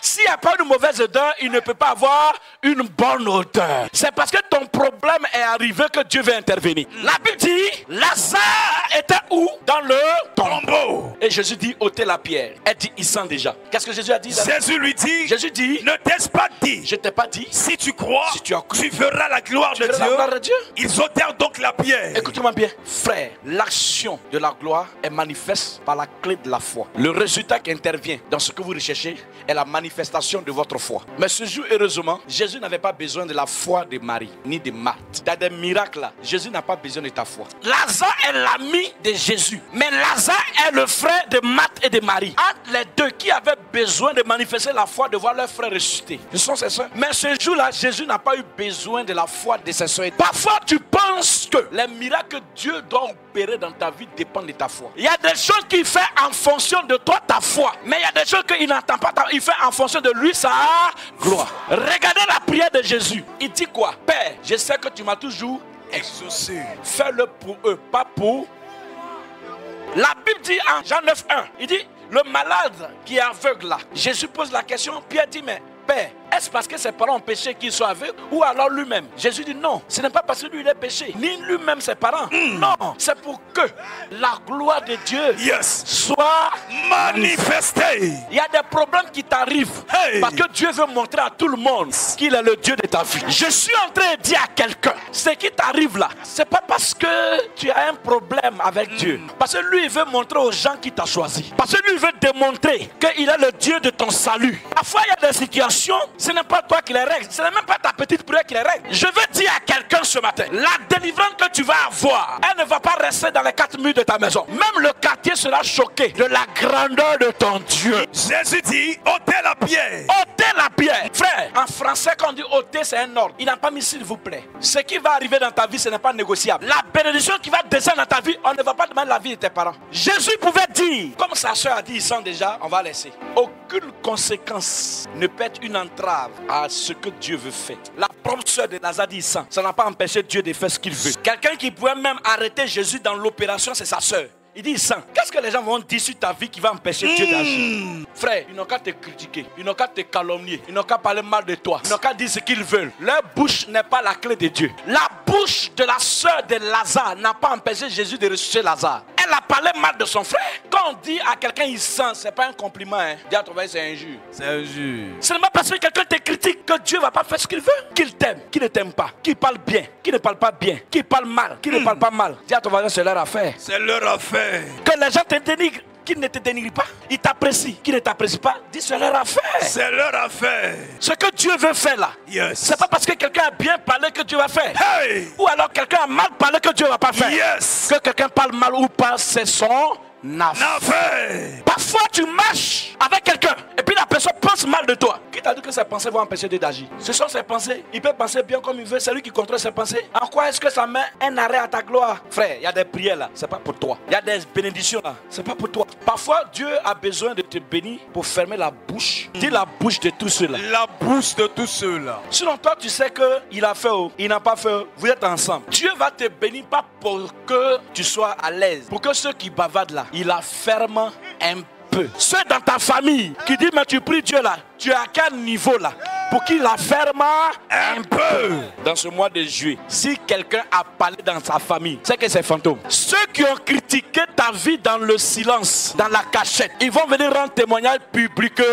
S'il n'y a pas de mauvaise odeur, il ne peut pas avoir une bonne odeur. C'est parce que ton problème est arrivé que Dieu veut intervenir. La Bible dit, Lazare était où? Dans le tombeau. Et Jésus dit, ôtez la pierre. Elle dit, il sent déjà. Qu'est-ce que Jésus a dit? Jésus lui dit, Jésus dit, ne t'ai-je pas dit? Je t'ai pas dit. Si tu crois, si tu as cru, tu verras la gloire de Dieu. La gloire de Dieu. Ils ôtèrent donc la pierre. Écoute-moi bien, frère, l'action de la gloire est manifeste par la clé de la foi. Le résultat qui intervient dans ce que vous recherchez est la manifestation de votre foi. Mais ce jour, heureusement, Jésus n'avait pas besoin de la foi de Marie, ni de Marthe. Dans des miracles là, Jésus n'a pas besoin de ta foi. Lazare est l'ami de Jésus, mais Lazare est le frère de Marthe et de Marie. Entre les deux qui avaient besoin de manifester la foi, de voir leur frère ressusciter. Ce sont ses soeurs. Mais ce jour-là, Jésus n'a pas eu besoin de la foi de ses soeurs. Parfois, tu penses que les miracles que Dieu doit opérer dans ta vie dépendent de ta foi. Il y a des choses qu'il fait en fonction de toi, ta foi. Mais il y a des choses qu'il n'entend pas. Il fait en fonction de lui, sa gloire. Regardez la prière de Jésus. Il dit quoi? Père, je sais que tu m'as toujours exaucé. Fais-le pour eux, pas pour... La Bible dit en Jean 9:1, il dit, le malade qui est aveugle là. Jésus pose la question, Pierre dit, mais Père, est-ce parce que ses parents ont péché qu'ils soient aveugles ou alors lui-même? Jésus dit non, ce n'est pas parce que lui il est péché, ni lui-même ses parents. Non, c'est pour que la gloire de Dieu soit manifestée. Il y a des problèmes qui t'arrivent parce que Dieu veut montrer à tout le monde qu'il est le Dieu de ta vie. Je suis en train de dire à quelqu'un, ce qui t'arrive là, c'est pas parce que tu as un problème avec Dieu. Parce que lui il veut montrer aux gens qui t'a choisi. Parce que lui il veut démontrer qu'il est le Dieu de ton salut. Parfois il y a des situations, ce n'est pas toi qui les règles, ce n'est même pas ta petite prière qui les règle. Je veux dire à quelqu'un ce matin, la délivrance que tu vas avoir, elle ne va pas rester dans les quatre murs de ta maison. Même le quartier sera choqué de la grandeur de ton Dieu. Jésus dit, ôtez la pierre. Ôtez la pierre. Frère, en français quand on dit ôter, c'est un ordre. Il n'a pas mis s'il vous plaît. Ce qui va arriver dans ta vie, ce n'est pas négociable. La bénédiction qui va descendre dans ta vie, on ne va pas demander la vie de tes parents. Jésus pouvait dire, comme sa soeur a dit, ils sont déjà, on va laisser. Aucune conséquence ne peut être une entrave à ce que Dieu veut faire. La propre soeur de Lazare dit ça n'a pas empêché Dieu de faire ce qu'il veut. Quelqu'un qui pouvait même arrêter Jésus dans l'opération, c'est sa soeur. Il dit il sent. Qu'est-ce que les gens vont dire sur ta vie qui va empêcher Dieu d'agir? Frère, ils n'ont qu'à te critiquer, ils n'ont qu'à te calomnier, ils n'ont qu'à parler mal de toi, ils n'ont qu'à dire ce qu'ils veulent. Leur bouche n'est pas la clé de Dieu. La bouche de la sœur de Lazare n'a pas empêché Jésus de ressusciter Lazare. Elle a parlé mal de son frère. Quand on dit à quelqu'un il sent, c'est pas un compliment. Hein. Dis à ton frère, c'est injure. C'est injure. Seulement parce que quelqu'un te critique que Dieu ne va pas faire ce qu'il veut. Qu'il t'aime, qu'il ne t'aime pas, qu'il parle bien, qu'il ne parle pas bien, qu'il parle mal, qu'il ne parle pas mal. Dis à ton voisin, c'est leur affaire. C'est leur affaire. Que les gens te dénigrent, qu'ils ne te dénigrent pas. Ils t'apprécient, qu'ils ne t'apprécient pas. Dis, c'est leur affaire. C'est leur affaire. Ce que Dieu veut faire là, Yes. c'est pas parce que quelqu'un a bien parlé que Dieu va faire. Hey. Ou alors quelqu'un a mal parlé que Dieu ne va pas faire. Yes. Que quelqu'un parle mal ou pas, c'est son affaire. Affaire. Parfois tu marches avec quelqu'un et puis la personne pense mal de toi. Qui t'a dit que ses pensées vont empêcher Dieu d'agir? Ce sont ses pensées. Il peut penser bien comme il veut. C'est lui qui contrôle ses pensées. En quoi est-ce que ça met un arrêt à ta gloire? Frère, il y a des prières là, c'est pas pour toi. Il y a des bénédictions là, c'est pas pour toi. Parfois Dieu a besoin de te bénir pour fermer la bouche. Dis la bouche de tous ceux-là. La bouche de tous ceux-là. Sinon toi tu sais que il a fait, il n'a pas fait, vous êtes ensemble. Dieu va te bénir pas pour que tu sois à l'aise. Pour que ceux qui bavardent là, il la ferme un peu. Ceux dans ta famille qui disent mais tu pries Dieu là, tu es à quel niveau là? Pour qu'il la ferme un peu. Dans ce mois de juillet, si quelqu'un a parlé dans sa famille, c'est que c'est fantôme. Ceux qui ont critiqué ta vie dans le silence, dans la cachette, ils vont venir rendre témoignage publiquement.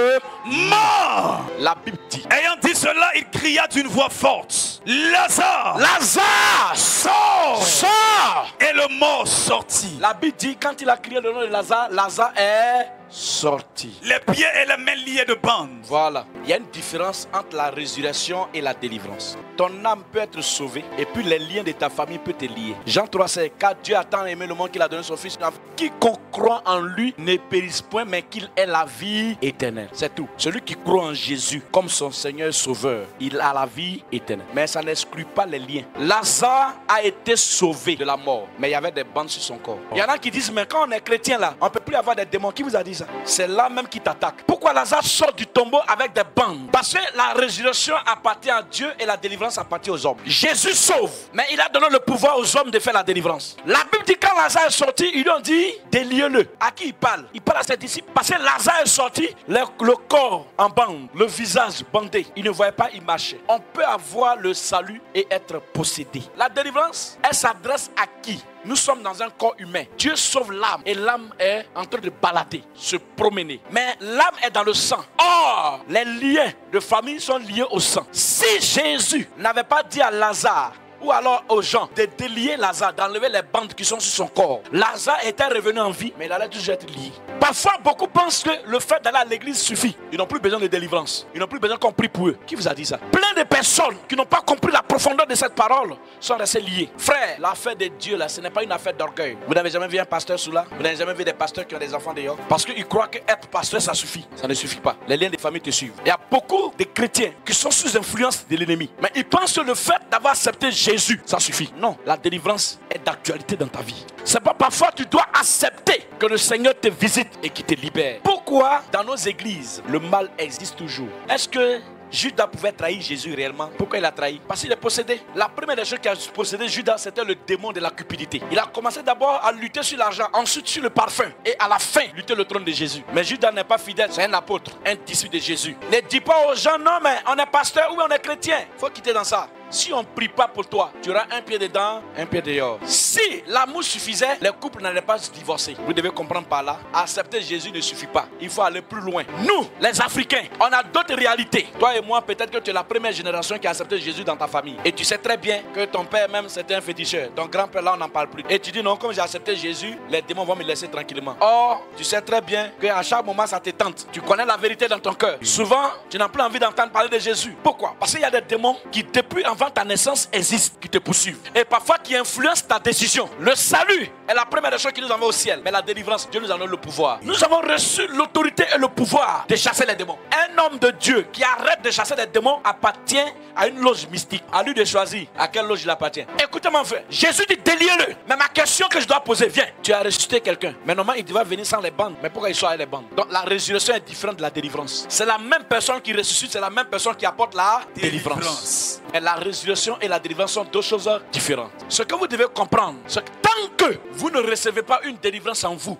La Bible dit. Ayant dit cela, il cria d'une voix forte: Lazare! Lazare! Sors! Sors! Et le mort sortit. La Bible dit, quand il a crié le nom de Lazare, Lazare est sorti. Les pieds et les mains liés de bandes. Voilà. Il y a une différence entre la résurrection et la délivrance. Ton âme peut être sauvée et puis les liens de ta famille peuvent te lier. Jean 3, c'est car Dieu a tant aimé le monde qu'il a donné son fils. Quiconque croit en lui ne périsse point, mais qu'il ait la vie éternelle. C'est tout. Celui qui croit en Jésus comme son Seigneur et Sauveur, il a la vie éternelle. Mais ça n'exclut pas les liens. Lazare a été sauvé de la mort, mais il y avait des bandes sur son corps. Il y en a qui disent, mais quand on est chrétien là, on ne peut plus avoir des démons. Qui vous a dit ça? C'est là même qui t'attaque. Pourquoi Lazare sort du tombeau avec des bandes? Parce que la résurrection appartient à Dieu et la délivrance appartient aux hommes. Jésus sauve, mais il a donné le pouvoir aux hommes de faire la délivrance. La Bible dit quand Lazare est sorti, ils lui ont dit déliez-le. À qui il parle? Il parle à ses disciples. Parce que Lazare est sorti, le corps en bande, le visage bandé. Il ne voyait pas, il marchait. On peut avoir le salut et être possédé. La délivrance, elle s'adresse à qui? Nous sommes dans un corps humain. Dieu sauve l'âme et l'âme est en train de balader, se promener. Mais l'âme est dans le sang. Or, les liens de famille sont liés au sang. Si Jésus n'avait pas dit à Lazare ou alors aux gens de délier Lazare, d'enlever les bandes qui sont sur son corps, Lazare était revenu en vie, mais il allait toujours être lié. Parfois, beaucoup pensent que le fait d'aller à l'église suffit. Ils n'ont plus besoin de délivrance. Ils n'ont plus besoin qu'on prie pour eux. Qui vous a dit ça? Plein de personnes qui n'ont pas compris la profondeur de cette parole sont restées liées. Frère, l'affaire de Dieu là, ce n'est pas une affaire d'orgueil. Vous n'avez jamais vu un pasteur sous là? Vous n'avez jamais vu des pasteurs qui ont des enfants dehors? Parce qu'ils croient que être pasteur ça suffit. Ça ne suffit pas. Les liens des familles te suivent. Il y a beaucoup de chrétiens qui sont sous influence de l'ennemi. Mais ils pensent que le fait d'avoir accepté Jésus, ça suffit. Non, la délivrance est d'actualité dans ta vie. C'est pas parfois tu dois accepter que le Seigneur te visite et qu'il te libère. Pourquoi dans nos églises le mal existe toujours? Est-ce que Judas pouvait trahir Jésus réellement? Pourquoi il a trahi? Parce qu'il est possédé. La première des choses qui a possédé Judas, c'était le démon de la cupidité. Il a commencé d'abord à lutter sur l'argent, ensuite sur le parfum, et à la fin, lutter le trône de Jésus. Mais Judas n'est pas fidèle, c'est un apôtre, un disciple de Jésus. Ne dis pas aux gens, non mais on est pasteur ou on est chrétien. Faut quitter dans ça. Si on ne prie pas pour toi, tu auras un pied dedans, un pied dehors. Si l'amour suffisait, les couples n'allaient pas se divorcer. Vous devez comprendre par là, accepter Jésus ne suffit pas. Il faut aller plus loin. Nous, les Africains, on a d'autres réalités. Toi et moi, peut-être que tu es la première génération qui a accepté Jésus dans ta famille. Et tu sais très bien que ton père même, c'était un féticheur. Ton grand-père, là, on n'en parle plus. Et tu dis non, comme j'ai accepté Jésus, les démons vont me laisser tranquillement. Or, tu sais très bien qu'à chaque moment, ça te tente. Tu connais la vérité dans ton cœur. Souvent, tu n'as plus envie d'entendre parler de Jésus. Pourquoi? Parce qu'il y a des démons qui, depuis avant ta naissance, existent, qui te poursuivent. Et parfois, qui influencent ta décision. Le salut est la première des choses qui nous envoie au ciel. Mais la délivrance, Dieu nous en donne le pouvoir. Nous avons reçu l'autorité et le pouvoir de chasser les démons. Un homme de Dieu qui arrête de chasser les démons appartient à une loge mystique. À lui de choisir à quelle loge il appartient. Écoutez-moi, frère. Jésus dit déliez-le. Mais ma question que je dois poser, viens. Tu as ressuscité quelqu'un. Mais normalement, il devait venir sans les bandes. Mais pourquoi il soit avec les bandes? Donc la résurrection est différente de la délivrance. C'est la même personne qui ressuscite, c'est la même personne qui apporte la délivrance. Et la résurrection et la délivrance sont deux choses différentes. Ce que vous devez comprendre, c'est que tant que vous ne recevez pas une délivrance en vous,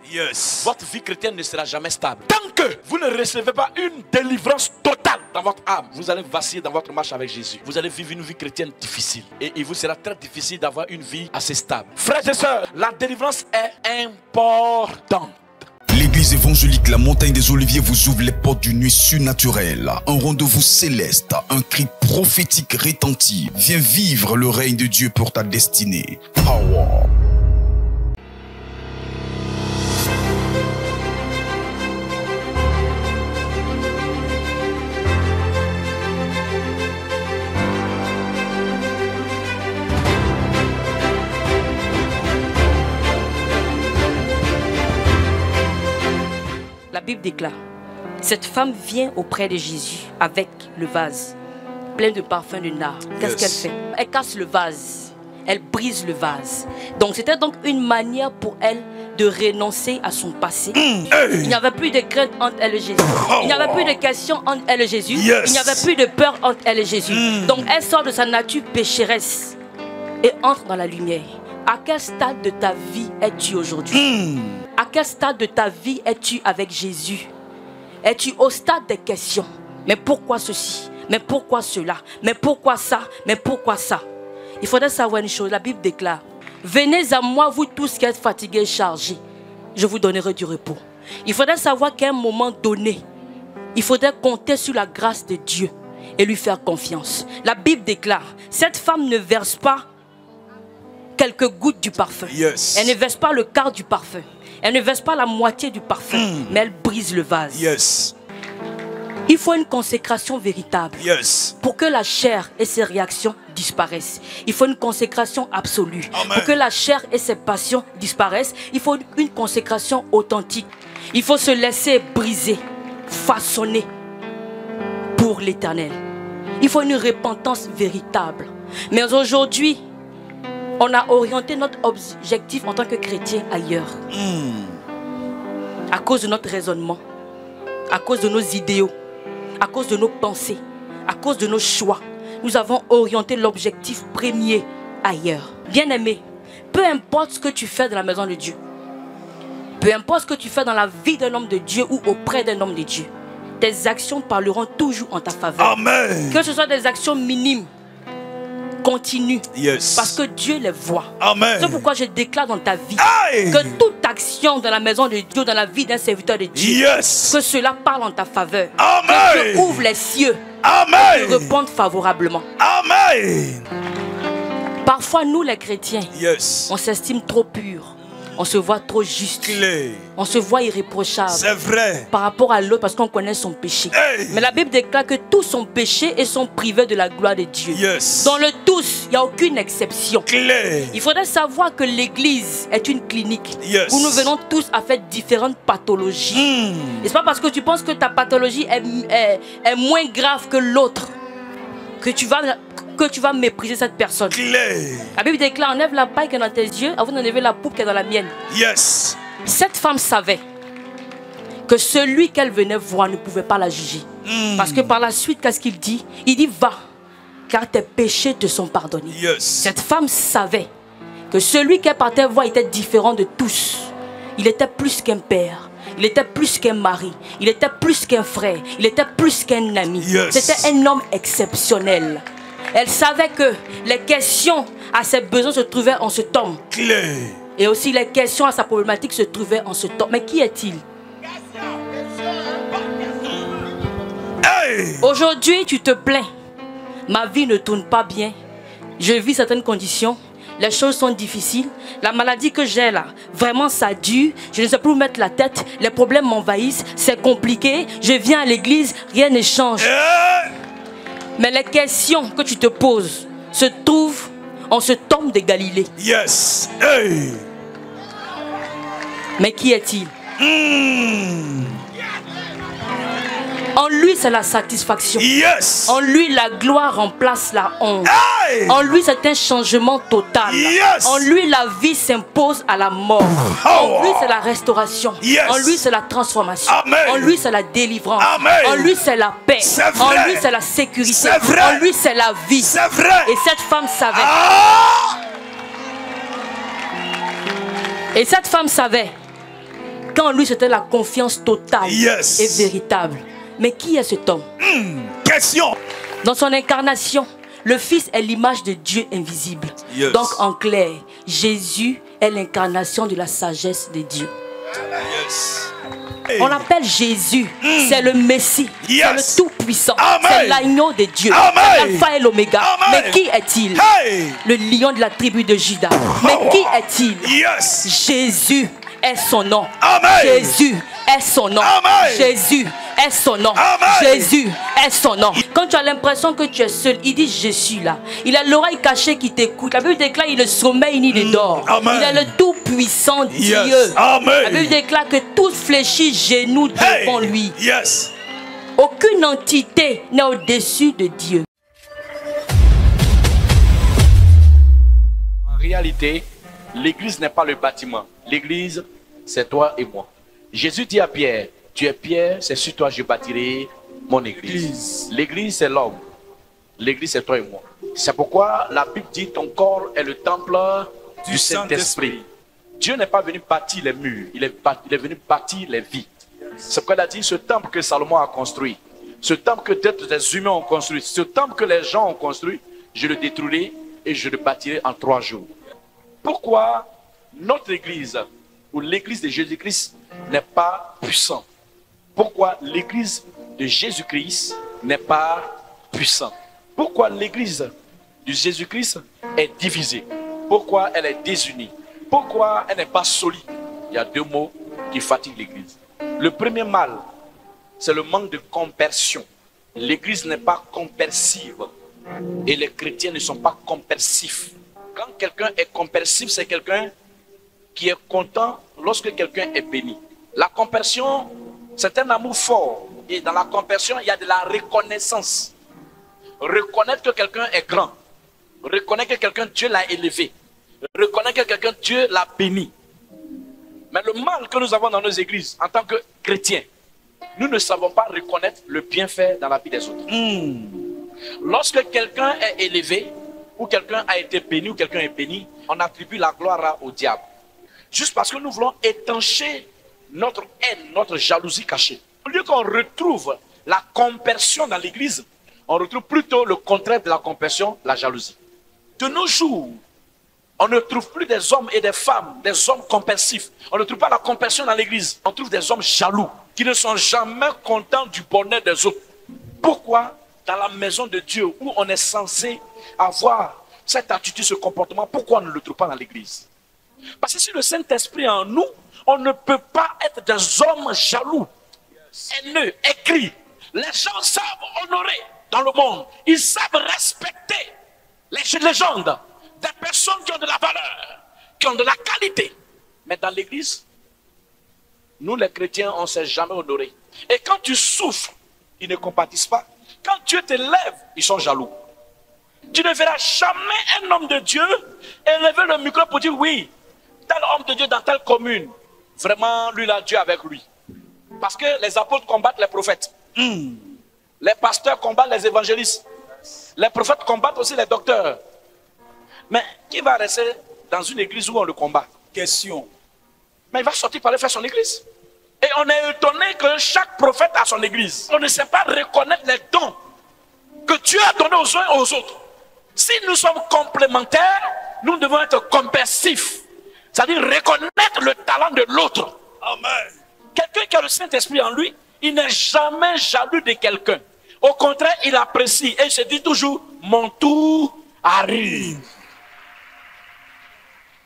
votre vie chrétienne ne sera jamais stable. Tant que vous ne recevez pas une délivrance totale dans votre âme, vous allez vaciller dans votre marche avec Jésus. Vous allez vivre une vie chrétienne difficile. Et il vous sera très difficile d'avoir une vie assez stable. Frères et sœurs, la délivrance est importante. L'église évangélique La Montagne des Oliviers vous ouvre les portes d'une nuit surnaturelle. Un rendez-vous céleste, un cri prophétique retentit. Viens vivre le règne de Dieu pour ta destinée. Power. La Bible déclare, cette femme vient auprès de Jésus avec le vase plein de parfums de nard. Qu'est-ce qu'elle fait? Elle casse le vase, elle brise le vase. Donc c'était donc une manière pour elle de renoncer à son passé. Il n'y avait plus de crainte entre elle et Jésus. Il n'y avait plus de questions entre elle et Jésus. Il n'y avait plus de peur entre elle et Jésus. Donc elle sort de sa nature pécheresse et entre dans la lumière. À quel stade de ta vie es-tu aujourd'hui? À quel stade de ta vie es-tu avec Jésus? Es-tu au stade des questions? Mais pourquoi ceci? Mais pourquoi cela? Mais pourquoi ça? Mais pourquoi ça? Il faudrait savoir une chose, la Bible déclare, venez à moi vous tous qui êtes fatigués et chargés, je vous donnerai du repos. Il faudrait savoir qu'à un moment donné, il faudrait compter sur la grâce de Dieu et lui faire confiance. La Bible déclare, cette femme ne verse pas quelques gouttes du parfum. Elle ne verse pas le quart du parfum. Elle ne verse pas la moitié du parfum, mais elle brise le vase. Il faut une consécration véritable pour que la chair et ses réactions disparaissent. Il faut une consécration absolue. Pour que la chair et ses passions disparaissent, il faut une consécration authentique. Il faut se laisser briser, façonner pour l'éternel. Il faut une repentance véritable. Mais aujourd'hui, on a orienté notre objectif en tant que chrétien ailleurs. À cause de notre raisonnement, à cause de nos idéaux, à cause de nos pensées, à cause de nos choix, nous avons orienté l'objectif premier ailleurs. Bien-aimé, peu importe ce que tu fais dans la maison de Dieu, peu importe ce que tu fais dans la vie d'un homme de Dieu ou auprès d'un homme de Dieu, tes actions parleront toujours en ta faveur. Amen. Que ce soit des actions minimes, continue, parce que Dieu les voit. C'est pourquoi je déclare dans ta vie que toute action dans la maison de Dieu, dans la vie d'un serviteur de Dieu, que cela parle en ta faveur. Que Dieu ouvre les cieux et te répondre favorablement. Parfois nous les chrétiens, on s'estime trop purs. On se voit trop juste. On se voit irréprochable. C'est vrai. Par rapport à l'autre parce qu'on connaît son péché. Mais la Bible déclare que tous sont péchés et sont privés de la gloire de Dieu. Dans le tous, il n'y a aucune exception. Il faudrait savoir que l'église est une clinique où nous venons tous à faire différentes pathologies. Et ce n'est pas parce que tu penses que ta pathologie est moins grave que l'autre que tu vas mépriser cette personne. La Bible déclare, enlève la paille qui est dans tes yeux avant d'enlever la poupe qui est dans la mienne. Cette femme savait que celui qu'elle venait voir ne pouvait pas la juger. Parce que par la suite, qu'est-ce qu'il dit? Il dit, va, car tes péchés te sont pardonnés. Cette femme savait que celui qu'elle partait voir était différent de tous. Il était plus qu'un père. Il était plus qu'un mari, il était plus qu'un frère, il était plus qu'un ami. C'était un homme exceptionnel. Elle savait que les questions à ses besoins se trouvaient en cet homme. Et aussi les questions à sa problématique se trouvaient en cet homme. Mais qui est-il? Aujourd'hui, tu te plains. Ma vie ne tourne pas bien. Je vis certaines conditions. Les choses sont difficiles. La maladie que j'ai là, vraiment ça dure. Je ne sais plus où mettre la tête. Les problèmes m'envahissent. C'est compliqué. Je viens à l'église, rien ne change. Mais les questions que tu te poses se trouvent en ce tombe de Galilée. Mais qui est-il? En lui, c'est la satisfaction. Yes. En lui, la gloire remplace la honte. Hey. En lui, c'est un changement total. Yes. En lui, la vie s'impose à la mort. En lui, c'est la restauration. Yes. En lui, c'est la transformation. Amen. En lui, c'est la délivrance. Amen. En lui, c'est la paix. C'est vrai. En lui, c'est la sécurité. C'est vrai. En lui, c'est la vie. C'est vrai. Et cette femme savait. Ah. Et cette femme savait qu'en lui, c'était la confiance totale Yes. et véritable. Mais qui est cet homme? Question. Dans son incarnation, le Fils est l'image de Dieu invisible. Yes. Donc en clair, Jésus est l'incarnation de la sagesse de Dieu. Yes. On l'appelle Jésus, c'est le Messie, Yes. c'est le Tout-Puissant, Amen. c'est l'agneau de Dieu, Amen. c'est l'alpha et l'oméga. Amen. Mais qui est-il? Hey. Le lion de la tribu de Juda. Mais qui est-il? Yes. Jésus est son nom. Amen. Jésus est son nom. Amen. Jésus est son nom. Amen. Jésus est son nom. Quand tu as l'impression que tu es seul, il dit je suis là. Il a l'oreille cachée qui t'écoute. La Bible déclare il ne sommeille ni ne dort. Amen. Il est le tout-puissant Yes. Dieu. Amen. La Bible déclare que tous fléchissent genoux devant Hey. lui. Yes. Aucune entité n'est au-dessus de Dieu. En réalité, l'église n'est pas le bâtiment. L'église, c'est toi et moi. Jésus dit à Pierre, tu es Pierre, c'est sur toi que je bâtirai mon église. L'église, c'est l'homme. L'église, c'est toi et moi. C'est pourquoi la Bible dit, ton corps est le temple du Saint-Esprit. Dieu n'est pas venu bâtir les murs, il est venu bâtir les vies. C'est pourquoi il a dit, ce temple que Salomon a construit, ce temple que d'autres des humains ont construit, ce temple que les gens ont construit, je le détruirai et je le bâtirai en 3 jours. Pourquoi notre église, ou l'église de Jésus-Christ, n'est pas puissante? Pourquoi l'église de Jésus-Christ n'est pas puissante? Pourquoi l'église de Jésus-Christ est divisée? Pourquoi elle est désunie? Pourquoi elle n'est pas solide? Il y a 2 mots qui fatiguent l'église. Le premier mal, c'est le manque de compersion. L'église n'est pas compersive et les chrétiens ne sont pas compersifs. Quand quelqu'un est compersif, c'est quelqu'un qui est content lorsque quelqu'un est béni. La compersion, c'est un amour fort. Et dans la compersion, il y a de la reconnaissance. Reconnaître que quelqu'un est grand. Reconnaître que quelqu'un, Dieu l'a élevé. Reconnaître que quelqu'un, Dieu l'a béni. Mais le mal que nous avons dans nos églises, en tant que chrétiens, nous ne savons pas reconnaître le bienfait dans la vie des autres. Lorsque quelqu'un est élevé, ou quelqu'un a été béni, ou quelqu'un est béni, on attribue la gloire au diable. Juste parce que nous voulons étancher notre haine, notre jalousie cachée. Au lieu qu'on retrouve la compersion dans l'église, on retrouve plutôt le contraire de la compersion, la jalousie. De nos jours, on ne trouve plus des hommes et des femmes, des hommes compersifs. On ne trouve pas la compersion dans l'église. On trouve des hommes jaloux, qui ne sont jamais contents du bonheur des autres. Pourquoi? Dans la maison de Dieu, où on est censé avoir cette attitude, ce comportement, pourquoi on ne le trouve pas dans l'église? Parce que si le Saint-Esprit est en nous, on ne peut pas être des hommes jaloux, haineux, aigris. Les gens savent honorer dans le monde. Ils savent respecter les légendes, des personnes qui ont de la valeur, qui ont de la qualité. Mais dans l'église, nous les chrétiens, on ne s'est jamais honoré. Et quand tu souffres, ils ne compatissent pas. Quand Dieu te lève, ils sont jaloux. Tu ne verras jamais un homme de Dieu élever le micro pour dire oui, tel homme de Dieu dans telle commune, vraiment, lui, là, Dieu avec lui. Parce que les apôtres combattent les prophètes. Les pasteurs combattent les évangélistes. Les prophètes combattent aussi les docteurs. Mais qui va rester dans une église où on le combat? Question. Mais il va sortir par aller faire son église. Et on est étonné que chaque prophète a son église. On ne sait pas reconnaître les dons que Dieu a donnés aux uns et aux autres. Si nous sommes complémentaires, nous devons être compersifs. C'est-à-dire reconnaître le talent de l'autre. Amen. Quelqu'un qui a le Saint-Esprit en lui, il n'est jamais jaloux de quelqu'un. Au contraire, il apprécie et il se dit toujours, mon tour arrive.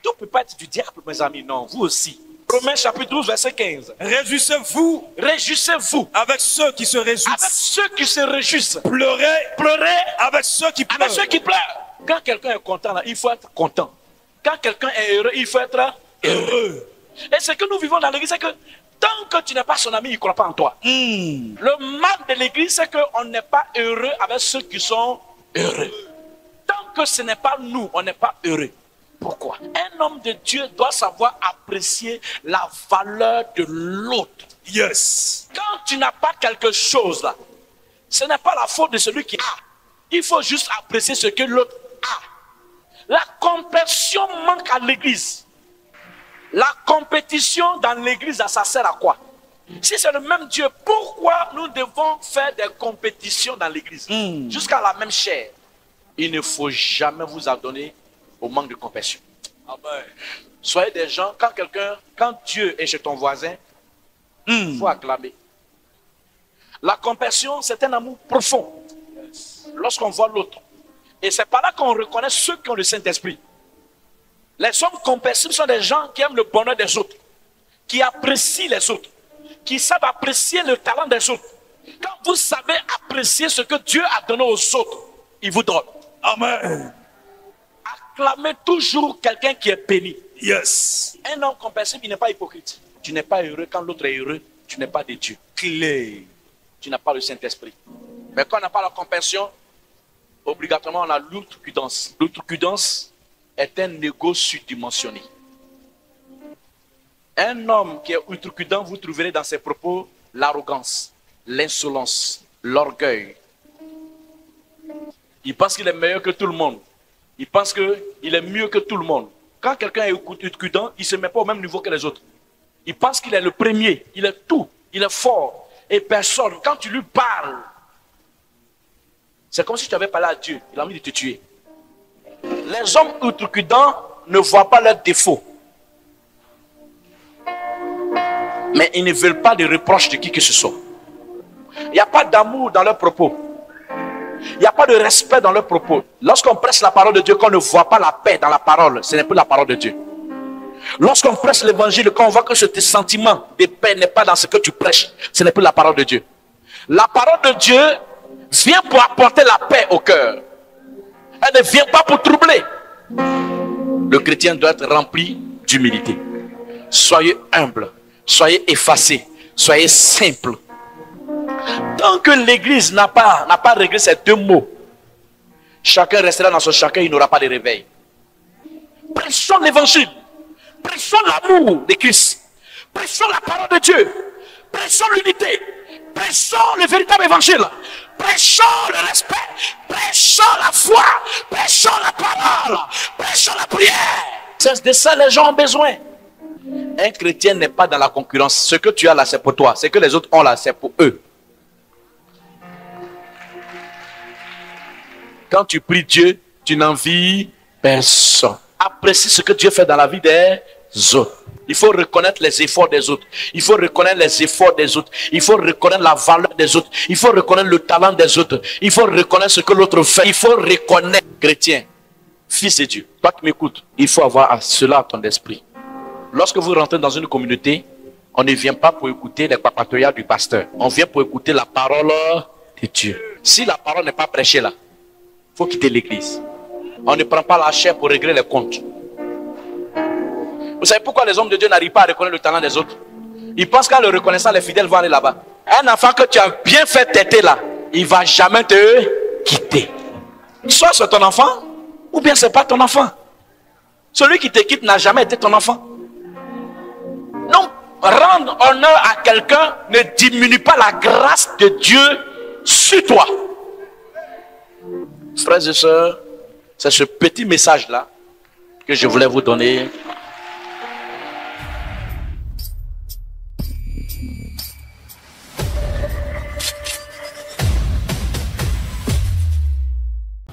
Tout ne peut pas être du diable, mes amis, non, vous aussi. Romains chapitre 12, verset 15. Réjouissez-vous. Réjouissez-vous. Avec ceux qui se réjouissent. Avec ceux qui se réjouissent. Pleurez. Pleurez. Avec ceux qui pleurent. Avec ceux qui pleurent. Quand quelqu'un est content, là, il faut être content. Quand quelqu'un est heureux, il faut être heureux. Et ce que nous vivons dans l'église, c'est que tant que tu n'es pas son ami, il ne croit pas en toi. Le mal de l'église, c'est qu'on n'est pas heureux avec ceux qui sont heureux. Tant que ce n'est pas nous, on n'est pas heureux. Pourquoi? Un homme de Dieu doit savoir apprécier la valeur de l'autre. Yes. Quand tu n'as pas quelque chose là, ce n'est pas la faute de celui qui a. Il faut juste apprécier ce que l'autre a. La compétition manque à l'église. La compétition dans l'église, ça sert à quoi? Si c'est le même Dieu, pourquoi nous devons faire des compétitions dans l'église? Jusqu'à la même chair. Il ne faut jamais vous adonner au manque de compassion. Amen. Soyez des gens, quand Dieu est chez ton voisin, il faut acclamer. La compassion, c'est un amour profond. Lorsqu'on voit l'autre. Et c'est par là qu'on reconnaît ceux qui ont le Saint-Esprit. Les hommes compassifs sont des gens qui aiment le bonheur des autres, qui apprécient les autres, qui savent apprécier le talent des autres. Quand vous savez apprécier ce que Dieu a donné aux autres, il vous donne. Amen. Acclamez toujours quelqu'un qui est béni. Yes. Un homme compassif, il n'est pas hypocrite. Tu n'es pas heureux quand l'autre est heureux, tu n'es pas de Dieu. Clé. Tu n'as pas le Saint-Esprit. Mais quand on n'a pas la compassion, obligatoirement on a l'outrecuidance. L'outrecuidance est un égo surdimensionné. Un homme qui est outrecuidant, vous trouverez dans ses propos l'arrogance, l'insolence, l'orgueil. Il pense qu'il est meilleur que tout le monde. Il pense qu'il est mieux que tout le monde. Quand quelqu'un est outrecuidant, il ne se met pas au même niveau que les autres. Il pense qu'il est le premier, il est tout, il est fort. Et personne, quand tu lui parles, c'est comme si tu avais parlé à Dieu. Il a envie de te tuer. Les hommes outrecuidants ne voient pas leurs défauts. Mais ils ne veulent pas de reproches de qui que ce soit. Il n'y a pas d'amour dans leurs propos. Il n'y a pas de respect dans leurs propos. Lorsqu'on prêche la parole de Dieu, qu'on ne voit pas la paix dans la parole, ce n'est plus la parole de Dieu. Lorsqu'on prêche l'évangile, quand on voit que ce sentiment de paix n'est pas dans ce que tu prêches, ce n'est plus la parole de Dieu. La parole de Dieu vient pour apporter la paix au cœur. Elle ne vient pas pour troubler. Le chrétien doit être rempli d'humilité. Soyez humble, soyez effacé, soyez simple. Tant que l'église n'a pas réglé ces deux mots, chacun restera dans son chacun, il n'aura pas de réveil. Prêchons l'évangile. Prêchons l'amour de Christ. Prêchons la parole de Dieu. Prêchons l'unité. Prêchons le véritable évangile. Prêchons le respect. Prêchons la foi. Prêchons la parole. Prêchons la prière. C'est de ça les gens ont besoin. Un chrétien n'est pas dans la concurrence. Ce que tu as là, c'est pour toi. Ce que les autres ont là, c'est pour eux. Quand tu pries Dieu, tu n'envies personne. Apprécie ce que Dieu fait dans la vie des autres. Il faut reconnaître les efforts des autres. Il faut reconnaître les efforts des autres. Il faut reconnaître la valeur des autres. Il faut reconnaître le talent des autres. Il faut reconnaître ce que l'autre fait. Il faut reconnaître, chrétien, fils de Dieu, toi qui m'écoutes, il faut avoir cela à ton esprit. Lorsque vous rentrez dans une communauté, on ne vient pas pour écouter les papatoyas du pasteur. On vient pour écouter la parole de Dieu. Si la parole n'est pas prêchée là, il faut quitter l'église. On ne prend pas la chair pour régler les comptes. Vous savez pourquoi les hommes de Dieu n'arrivent pas à reconnaître le talent des autres? Ils pensent qu'en le reconnaissant, les fidèles vont aller là-bas. Un enfant que tu as bien fait têter là, il ne va jamais te quitter. Soit c'est ton enfant, ou bien c'est pas ton enfant. Celui qui te quitte n'a jamais été ton enfant. Donc, rendre honneur à quelqu'un ne diminue pas la grâce de Dieu sur toi. Frères et sœurs, c'est ce petit message-là que je voulais vous donner.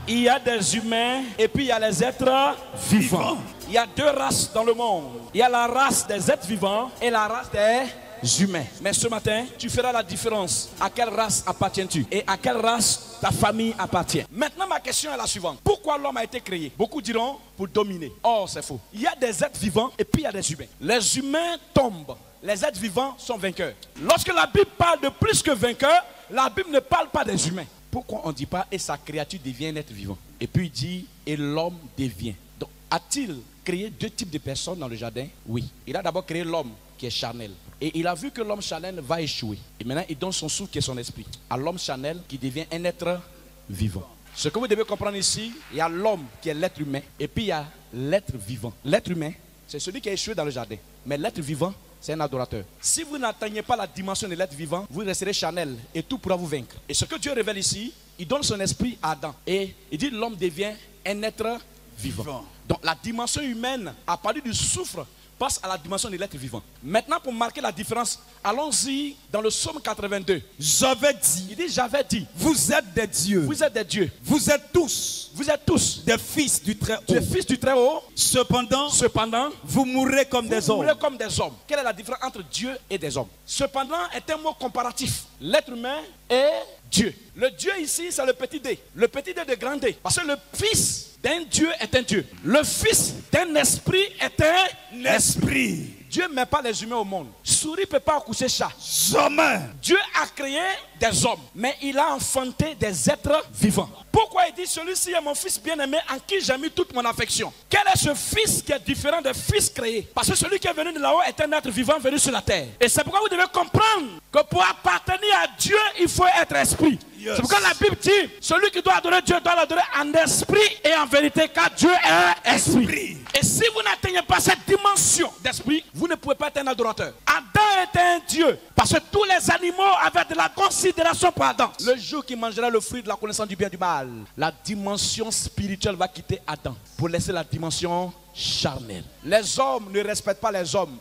Il y a des humains et puis il y a les êtres vivants. Il y a deux races dans le monde. Il y a la race des êtres vivants et la race des humains. Mais ce matin, tu feras la différence. À quelle race appartiens-tu? Et à quelle race ta famille appartient? Maintenant, ma question est la suivante. Pourquoi l'homme a été créé? Beaucoup diront pour dominer. Or, c'est faux. Il y a des êtres vivants et puis il y a des humains. Les humains tombent. Les êtres vivants sont vainqueurs. Lorsque la Bible parle de plus que vainqueurs, la Bible ne parle pas des humains. Pourquoi on ne dit pas et sa créature devient un être vivant? Et puis il dit et l'homme devient. Donc a-t-il créé deux types de personnes dans le jardin? Oui. Il a d'abord créé l'homme qui est charnel. Et il a vu que l'homme charnel va échouer. Et maintenant, il donne son souffle qui est son esprit à l'homme charnel qui devient un être vivant. Ce que vous devez comprendre ici, il y a l'homme qui est l'être humain et puis il y a l'être vivant. L'être humain, c'est celui qui a échoué dans le jardin. Mais l'être vivant, c'est un adorateur. Si vous n'atteignez pas la dimension de l'être vivant, vous resterez charnel et tout pourra vous vaincre. Et ce que Dieu révèle ici, il donne son esprit à Adam. Et il dit l'homme devient un être vivant. Donc la dimension humaine, à partir du souffle, passe à la dimension de l'être vivant. Maintenant, pour marquer la différence, allons-y dans le psaume 82. J'avais dit. Il dit, j'avais dit. Vous êtes des dieux. Vous êtes des dieux. Vous êtes tous. Vous êtes tous des fils du Très-Haut. Des fils du Très-Haut. Cependant, vous mourrez comme des hommes. Vous mourrez comme des hommes. Quelle est la différence entre Dieu et des hommes? Cependant est un mot comparatif. L'être humain et Dieu. Le Dieu ici, c'est le petit D. Le petit D de grand D. Parce que le fils d'un Dieu est un Dieu. Le fils d'un esprit est un esprit. Dieu ne met pas les humains au monde. Souris ne peut pas accoucher chat. Jamais. Dieu a créé des hommes, mais il a enfanté des êtres vivants. Pourquoi il dit celui-ci est mon fils bien-aimé en qui j'ai mis toute mon affection? Quel est ce fils qui est différent des fils créés? Parce que celui qui est venu de là-haut est un être vivant venu sur la terre. Et c'est pourquoi vous devez comprendre que pour appartenir à Dieu, il faut être esprit. Yes. C'est pourquoi la Bible dit celui qui doit adorer Dieu doit l'adorer en esprit et en vérité, car Dieu est esprit. Et si vous n'atteignez pas cette dimension d'esprit, vous ne pouvez pas être un adorateur. Adam était un Dieu. Parce que tous les animaux avaient de la considération pour Adam. Le jour qu'il mangera le fruit de la connaissance du bien et du mal, la dimension spirituelle va quitter Adam pour laisser la dimension charnelle. Les hommes ne respectent pas les hommes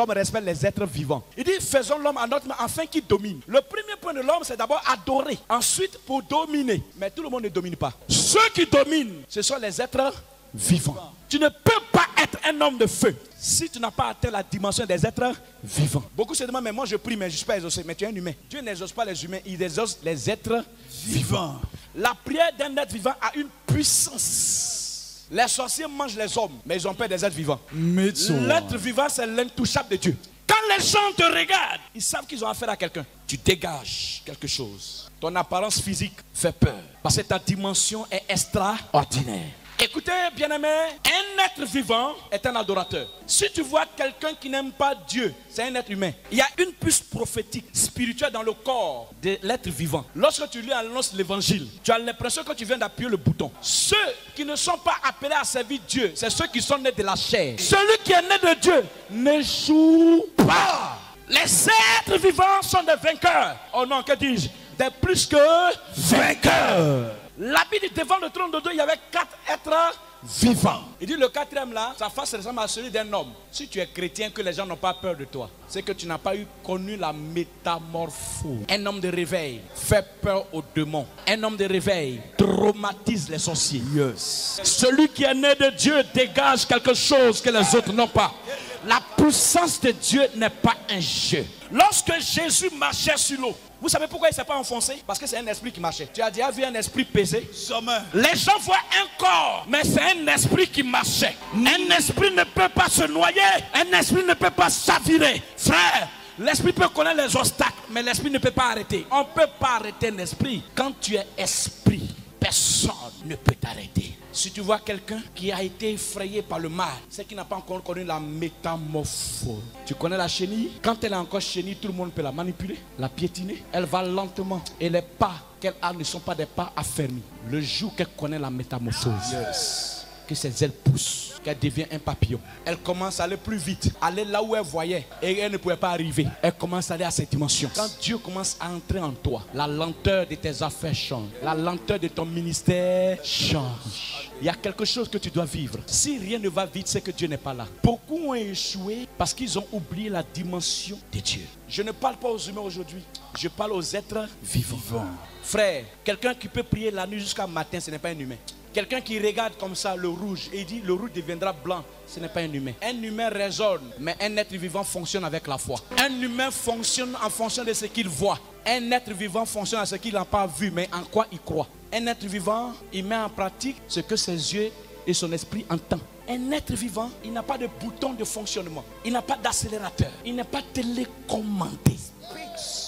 respectent les êtres vivants. Il dit faisons l'homme à notre main afin qu'il domine. Le premier point de l'homme, c'est d'abord adorer, ensuite pour dominer. Mais tout le monde ne domine pas. Ceux qui dominent, ce sont les êtres vivants. Tu ne peux pas être un homme de feu si tu n'as pas atteint la dimension des êtres vivants. Beaucoup se demandent, mais moi je prie, mais je ne suis pas exaucé. Mais tu es un humain. Dieu n'exauce pas les humains, il exauce les êtres vivants. La prière d'un être vivant a une puissance. Les sorciers mangent les hommes, mais ils ont peur des êtres vivants. L'être vivant, c'est l'intouchable de Dieu. Quand les gens te regardent, ils savent qu'ils ont affaire à quelqu'un. Tu dégages quelque chose. Ton apparence physique fait peur. Parce que ta dimension est extraordinaire. Écoutez, bien-aimé, un être vivant est un adorateur. Si tu vois quelqu'un qui n'aime pas Dieu, c'est un être humain. Il y a une puce prophétique, spirituelle dans le corps de l'être vivant. Lorsque tu lui annonces l'évangile, tu as l'impression que tu viens d'appuyer le bouton. Ceux qui ne sont pas appelés à servir Dieu, c'est ceux qui sont nés de la chair. Celui qui est né de Dieu n'échoue pas. Les êtres vivants sont des vainqueurs. Oh non, que dis-je? Des plus que vainqueurs. La Bible dit devant le trône de Dieu, il y avait 4 êtres vivants. Il dit le quatrième là, sa face ressemble à celui d'un homme. Si tu es chrétien, que les gens n'ont pas peur de toi, c'est que tu n'as pas connu la métamorphose. Un homme de réveil fait peur aux démons. Un homme de réveil traumatise les sorciers. Yes. Celui qui est né de Dieu dégage quelque chose que les autres n'ont pas. La puissance de Dieu n'est pas un jeu. Lorsque Jésus marchait sur l'eau, vous savez pourquoi il ne s'est pas enfoncé? Parce que c'est un esprit qui marchait. Tu as déjà vu un esprit peser? Jamais. Les gens voient un corps, mais c'est un esprit qui marchait. Un esprit ne peut pas se noyer. Un esprit ne peut pas s'avirer. Frère, l'esprit peut connaître les obstacles, mais l'esprit ne peut pas arrêter. On ne peut pas arrêter un esprit. Quand tu es esprit, personne ne peut t'arrêter. Si tu vois quelqu'un qui a été effrayé par le mal, c'est qu'il n'a pas encore connu la métamorphose. Tu connais la chenille? Quand elle est encore chenille, tout le monde peut la manipuler, la piétiner. Elle va lentement. Et les pas qu'elle a ne sont pas des pas affermis. Le jour qu'elle connaît la métamorphose, que ses ailes poussent, qu'elle devient un papillon, elle commence à aller plus vite, aller là où elle voyait et elle ne pouvait pas arriver. Elle commence à aller à cette dimension. Quand Dieu commence à entrer en toi, la lenteur de tes affaires change, la lenteur de ton ministère change. Il y a quelque chose que tu dois vivre. Si rien ne va vite, c'est que Dieu n'est pas là. Beaucoup ont échoué parce qu'ils ont oublié la dimension de Dieu. Je ne parle pas aux humains aujourd'hui, je parle aux êtres vivants. Frère, quelqu'un qui peut prier la nuit jusqu'à matin, ce n'est pas un humain. Quelqu'un qui regarde comme ça le rouge et dit le rouge deviendra blanc, ce n'est pas un humain. Un humain raisonne, mais un être vivant fonctionne avec la foi. Un humain fonctionne en fonction de ce qu'il voit. Un être vivant fonctionne à ce qu'il n'a pas vu, mais en quoi il croit. Un être vivant, il met en pratique ce que ses yeux et son esprit entendent. Un être vivant, il n'a pas de bouton de fonctionnement. Il n'a pas d'accélérateur. Il n'est pas télécommandé.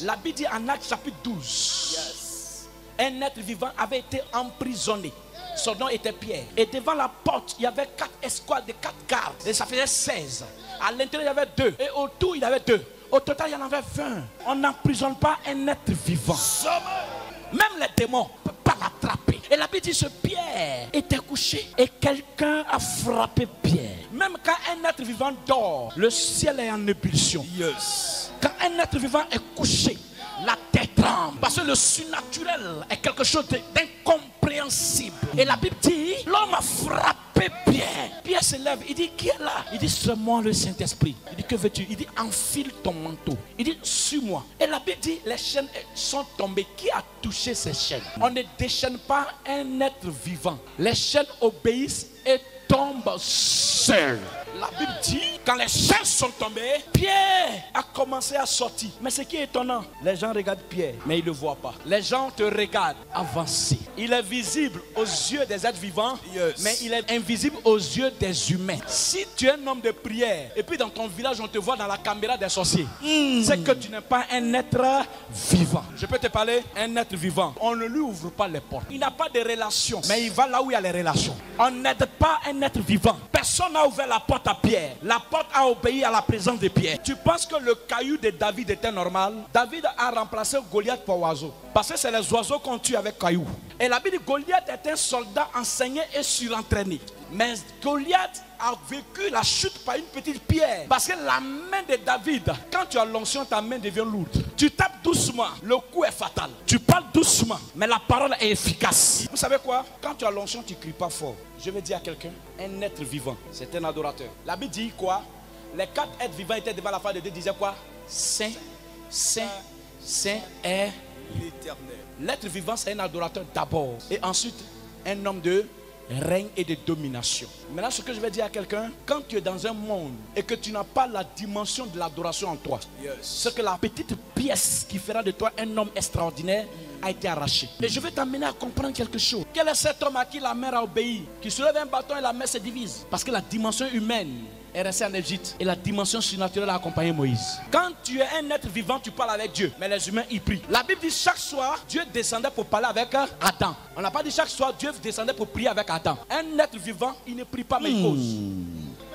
La Bible dit en Actes chapitre 12, un être vivant avait été emprisonné. Son nom était Pierre. Et devant la porte, il y avait 4 escouades de 4 gardes. Et ça faisait 16. À l'intérieur, il y avait 2. Et autour, il y avait 2. Au total, il y en avait 20. On n'emprisonne pas un être vivant. Même les démons ne peuvent pas l'attraper. Et la Bible dit ce Pierre était couché et quelqu'un a frappé Pierre. Même quand un être vivant dort, le ciel est en ébullition. Yes. Quand un être vivant est couché, la terre tremble. Parce que le surnaturel est quelque chose d'incompréhensible. Et la Bible dit, l'homme a frappé Pierre. Pierre se lève, il dit, qui est là? Il dit, c'est moi le Saint-Esprit. Il dit, que veux-tu? Il dit, enfile ton manteau. Il dit, suis-moi. Et la Bible dit, les chaînes sont tombées. Qui a touché ces chaînes? On ne déchaîne pas un être vivant. Les chaînes obéissent et tombent seules. La Bible dit, quand les chaînes sont tombées, Pierre a commencé à sortir. Mais ce qui est étonnant, les gens regardent Pierre, mais ils ne le voient pas. Les gens te regardent avancer. Il est visible aux yeux des êtres vivants, mais il est invisible aux yeux des humains. Si tu es un homme de prière, et puis dans ton village, on te voit dans la caméra des sorciers, c'est que tu n'es pas un être vivant. Je peux te parler, un être vivant. On ne lui ouvre pas les portes. Il n'a pas de relation, mais il va là où il y a les relations. On n'aide pas un être vivant. Personne n'a ouvert la porte à Pierre. La porte a obéi à la présence de Pierre. Tu penses que le caillou de David était normal? David a remplacé Goliath par oiseau. Parce que c'est les oiseaux qu'on tue avec caillou. Et la Bible dit Goliath est un soldat enseigné et surentraîné. Mais Goliath a vécu la chute par une petite pierre. Parce que la main de David, quand tu as l'onction, ta main devient lourde. Tu tapes doucement, le coup est fatal. Tu parles doucement, mais la parole est efficace. Vous savez quoi? Quand tu as l'onction, tu ne cries pas fort. Je vais dire à quelqu'un, un être vivant, c'est un adorateur. La Bible dit quoi? Les 4 êtres vivants étaient devant la face de Dieu, disaient quoi? Saint, Saint, Saint est L'éternel. l'être vivant, c'est un adorateur d'abord. Et ensuite, un homme de règne et de domination. Maintenant, ce que je vais dire à quelqu'un, quand tu es dans un monde et que tu n'as pas la dimension de l'adoration en toi, c'est que la petite pièce qui fera de toi un homme extraordinaire a été arrachée. Et je vais t'amener à comprendre quelque chose. Quel est cet homme à qui la mer a obéi, qui soulève un bâton et la mer se divise? Parce que la dimension humaine est restée en Égypte et la dimension surnaturelle a accompagné Moïse. Quand tu es un être vivant, tu parles avec Dieu, mais les humains y prient. La Bible dit chaque soir, Dieu descendait pour parler avec Adam. On n'a pas dit chaque soir, Dieu descendait pour prier avec Adam. Un être vivant, il ne prie pas, mais il cause.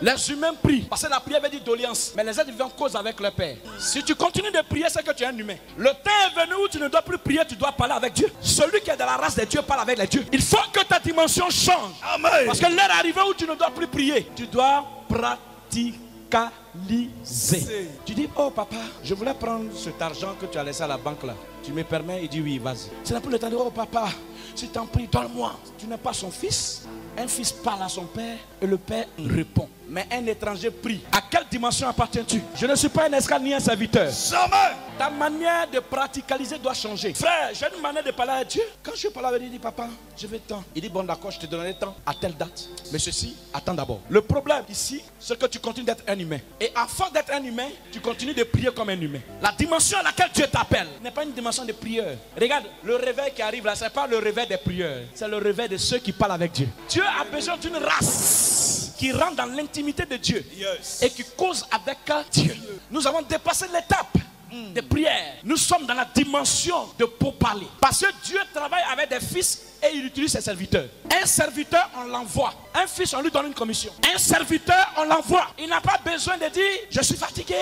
Les humains prient, parce que la prière veut dire d'audience, mais les êtres vivants causent avec leur Père. Si tu continues de prier, c'est que tu es un humain. Le temps est venu où tu ne dois plus prier, tu dois parler avec Dieu. Celui qui est dans la race des dieux parle avec les dieux. Il faut que ta dimension change. Amen. Parce que l'heure est arrivée où tu ne dois plus prier. Tu dois praticaliser. Tu dis, oh papa, je voulais prendre cet argent que tu as laissé à la banque là. Tu me permets? Il dit oui, vas-y. C'est là pour le temps de dire, oh papa, si t'en prie, donne-moi. Tu n'es pas son fils. Un fils parle à son père et le père répond. Mais un étranger prie. À quelle dimension appartiens-tu? Je ne suis pas un esclave ni un serviteur. Jamais. Ta manière de praticaliser doit changer. Frère, j'ai une manière de parler à Dieu. Quand je parle avec lui, il dit, papa, je veux tant. Il dit, bon d'accord, je te donnerai tant à telle date. Mais ceci, attends d'abord. Le problème ici, c'est que tu continues d'être un humain. Et à force d'être un humain, tu continues de prier comme un humain. La dimension à laquelle Dieu t'appelle n'est pas une dimension de prière. Regarde, le réveil qui arrive là, ce n'est pas le réveil des prieurs. C'est le réveil de ceux qui parlent avec Dieu. Dieu a besoin d'une race qui rentre dans l'intimité de Dieu et qui cause avec Dieu. Nous avons dépassé l'étape de prière. Nous sommes dans la dimension de pourparler. Parce que Dieu travaille avec des fils et il utilise ses serviteurs. Un serviteur, on l'envoie. Un fils, on lui donne une commission. Un serviteur, on l'envoie. Il n'a pas besoin de dire, je suis fatigué.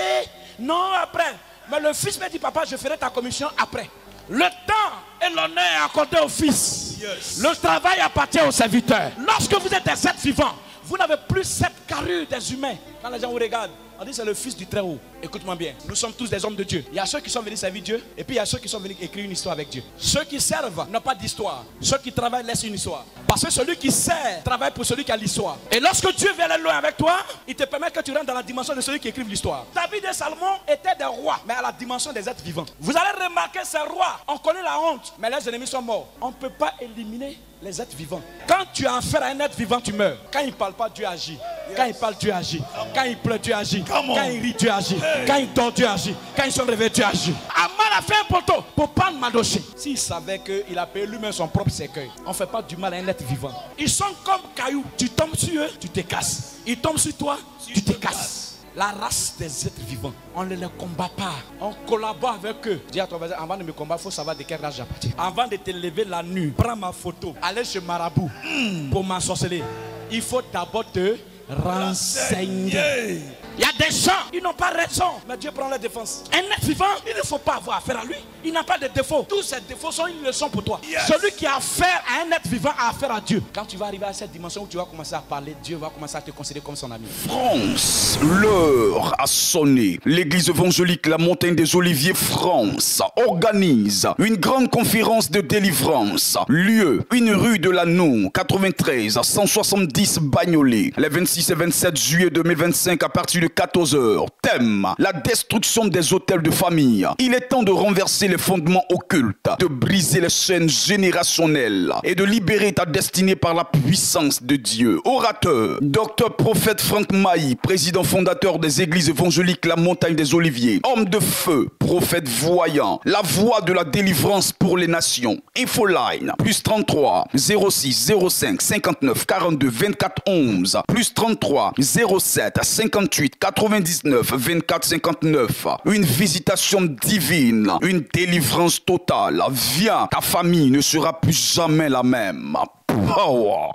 Non, après. Mais le fils me dit, papa, je ferai ta commission après. Le temps et l'honneur est accordé au fils. Le travail appartient au serviteur. Lorsque vous êtes des êtres vivants, vous n'avez plus cette carrure des humains. Quand les gens vous regardent, on dit c'est le fils du Très-Haut. Écoute-moi bien, nous sommes tous des hommes de Dieu. Il y a ceux qui sont venus servir Dieu et puis il y a ceux qui sont venus écrire une histoire avec Dieu. Ceux qui servent n'ont pas d'histoire. Ceux qui travaillent laissent une histoire. Parce que celui qui sert travaille pour celui qui a l'histoire. Et lorsque Dieu vient aller loin avec toi, il te permet que tu rentres dans la dimension de celui qui écrive l'histoire. David et Salomon étaient des rois, mais à la dimension des êtres vivants. Vous allez remarquer ces rois, on connaît la honte, mais les ennemis sont morts. On ne peut pas éliminer les êtres vivants. Quand tu as affaire à un être vivant, tu meurs. Quand il ne parle pas, Dieu agit. Quand il parle, Dieu agit. Quand il pleure, Dieu agit. Quand il rit, Dieu agit. Quand il dort, Dieu agit. Quand ils sont réveillés, Dieu agit. Aman a fait un poteau pour prendre Madoché. S'il savait qu'il a payé lui-même son propre cercueil, on ne fait pas du mal à un être vivant. Ils sont comme cailloux. Tu tombes sur eux, tu te casses. Ils tombent sur toi, tu te casses. La race des êtres vivants, on ne les combat pas. On collabore avec eux. Dis à ton voisin, avant de me combattre, il faut savoir de quel race j'appartiens. Avant de te lever la nuit, prends ma photo, allez chez Marabout pour m'ensorceler. Il faut d'abord te renseigner. Il y a des gens, ils n'ont pas raison, mais Dieu prend la défense. Un être vivant, il ne faut pas avoir affaire à lui. Il n'a pas de défauts. Tous ces défauts sont une leçon pour toi. Celui qui a affaire à un être vivant a affaire à Dieu. Quand tu vas arriver à cette dimension où tu vas commencer à parler, Dieu va commencer à te considérer comme son ami. France, l'heure a sonné. L'église évangélique La Montagne des Oliviers France organise une grande conférence de délivrance. Lieu, une rue de l'Anneau, 93 170 Bagnolet. Les 26 et 27 juillet 2025 à partir de 14h. Thème, la destruction des hôtels de famille. Il est temps de renverser les fondements occultes, de briser les chaînes générationnelles et de libérer ta destinée par la puissance de Dieu. Orateur, Docteur Prophète Franck Maï, président fondateur des églises évangéliques La Montagne des Oliviers. Homme de feu, prophète voyant, la voix de la délivrance pour les nations. Infoline, plus 33 06 05 59 42 24 11, plus 33 07 58 99 24 59. Une visitation divine, une délivrance totale. Viens, ta famille ne sera plus jamais la même. Power.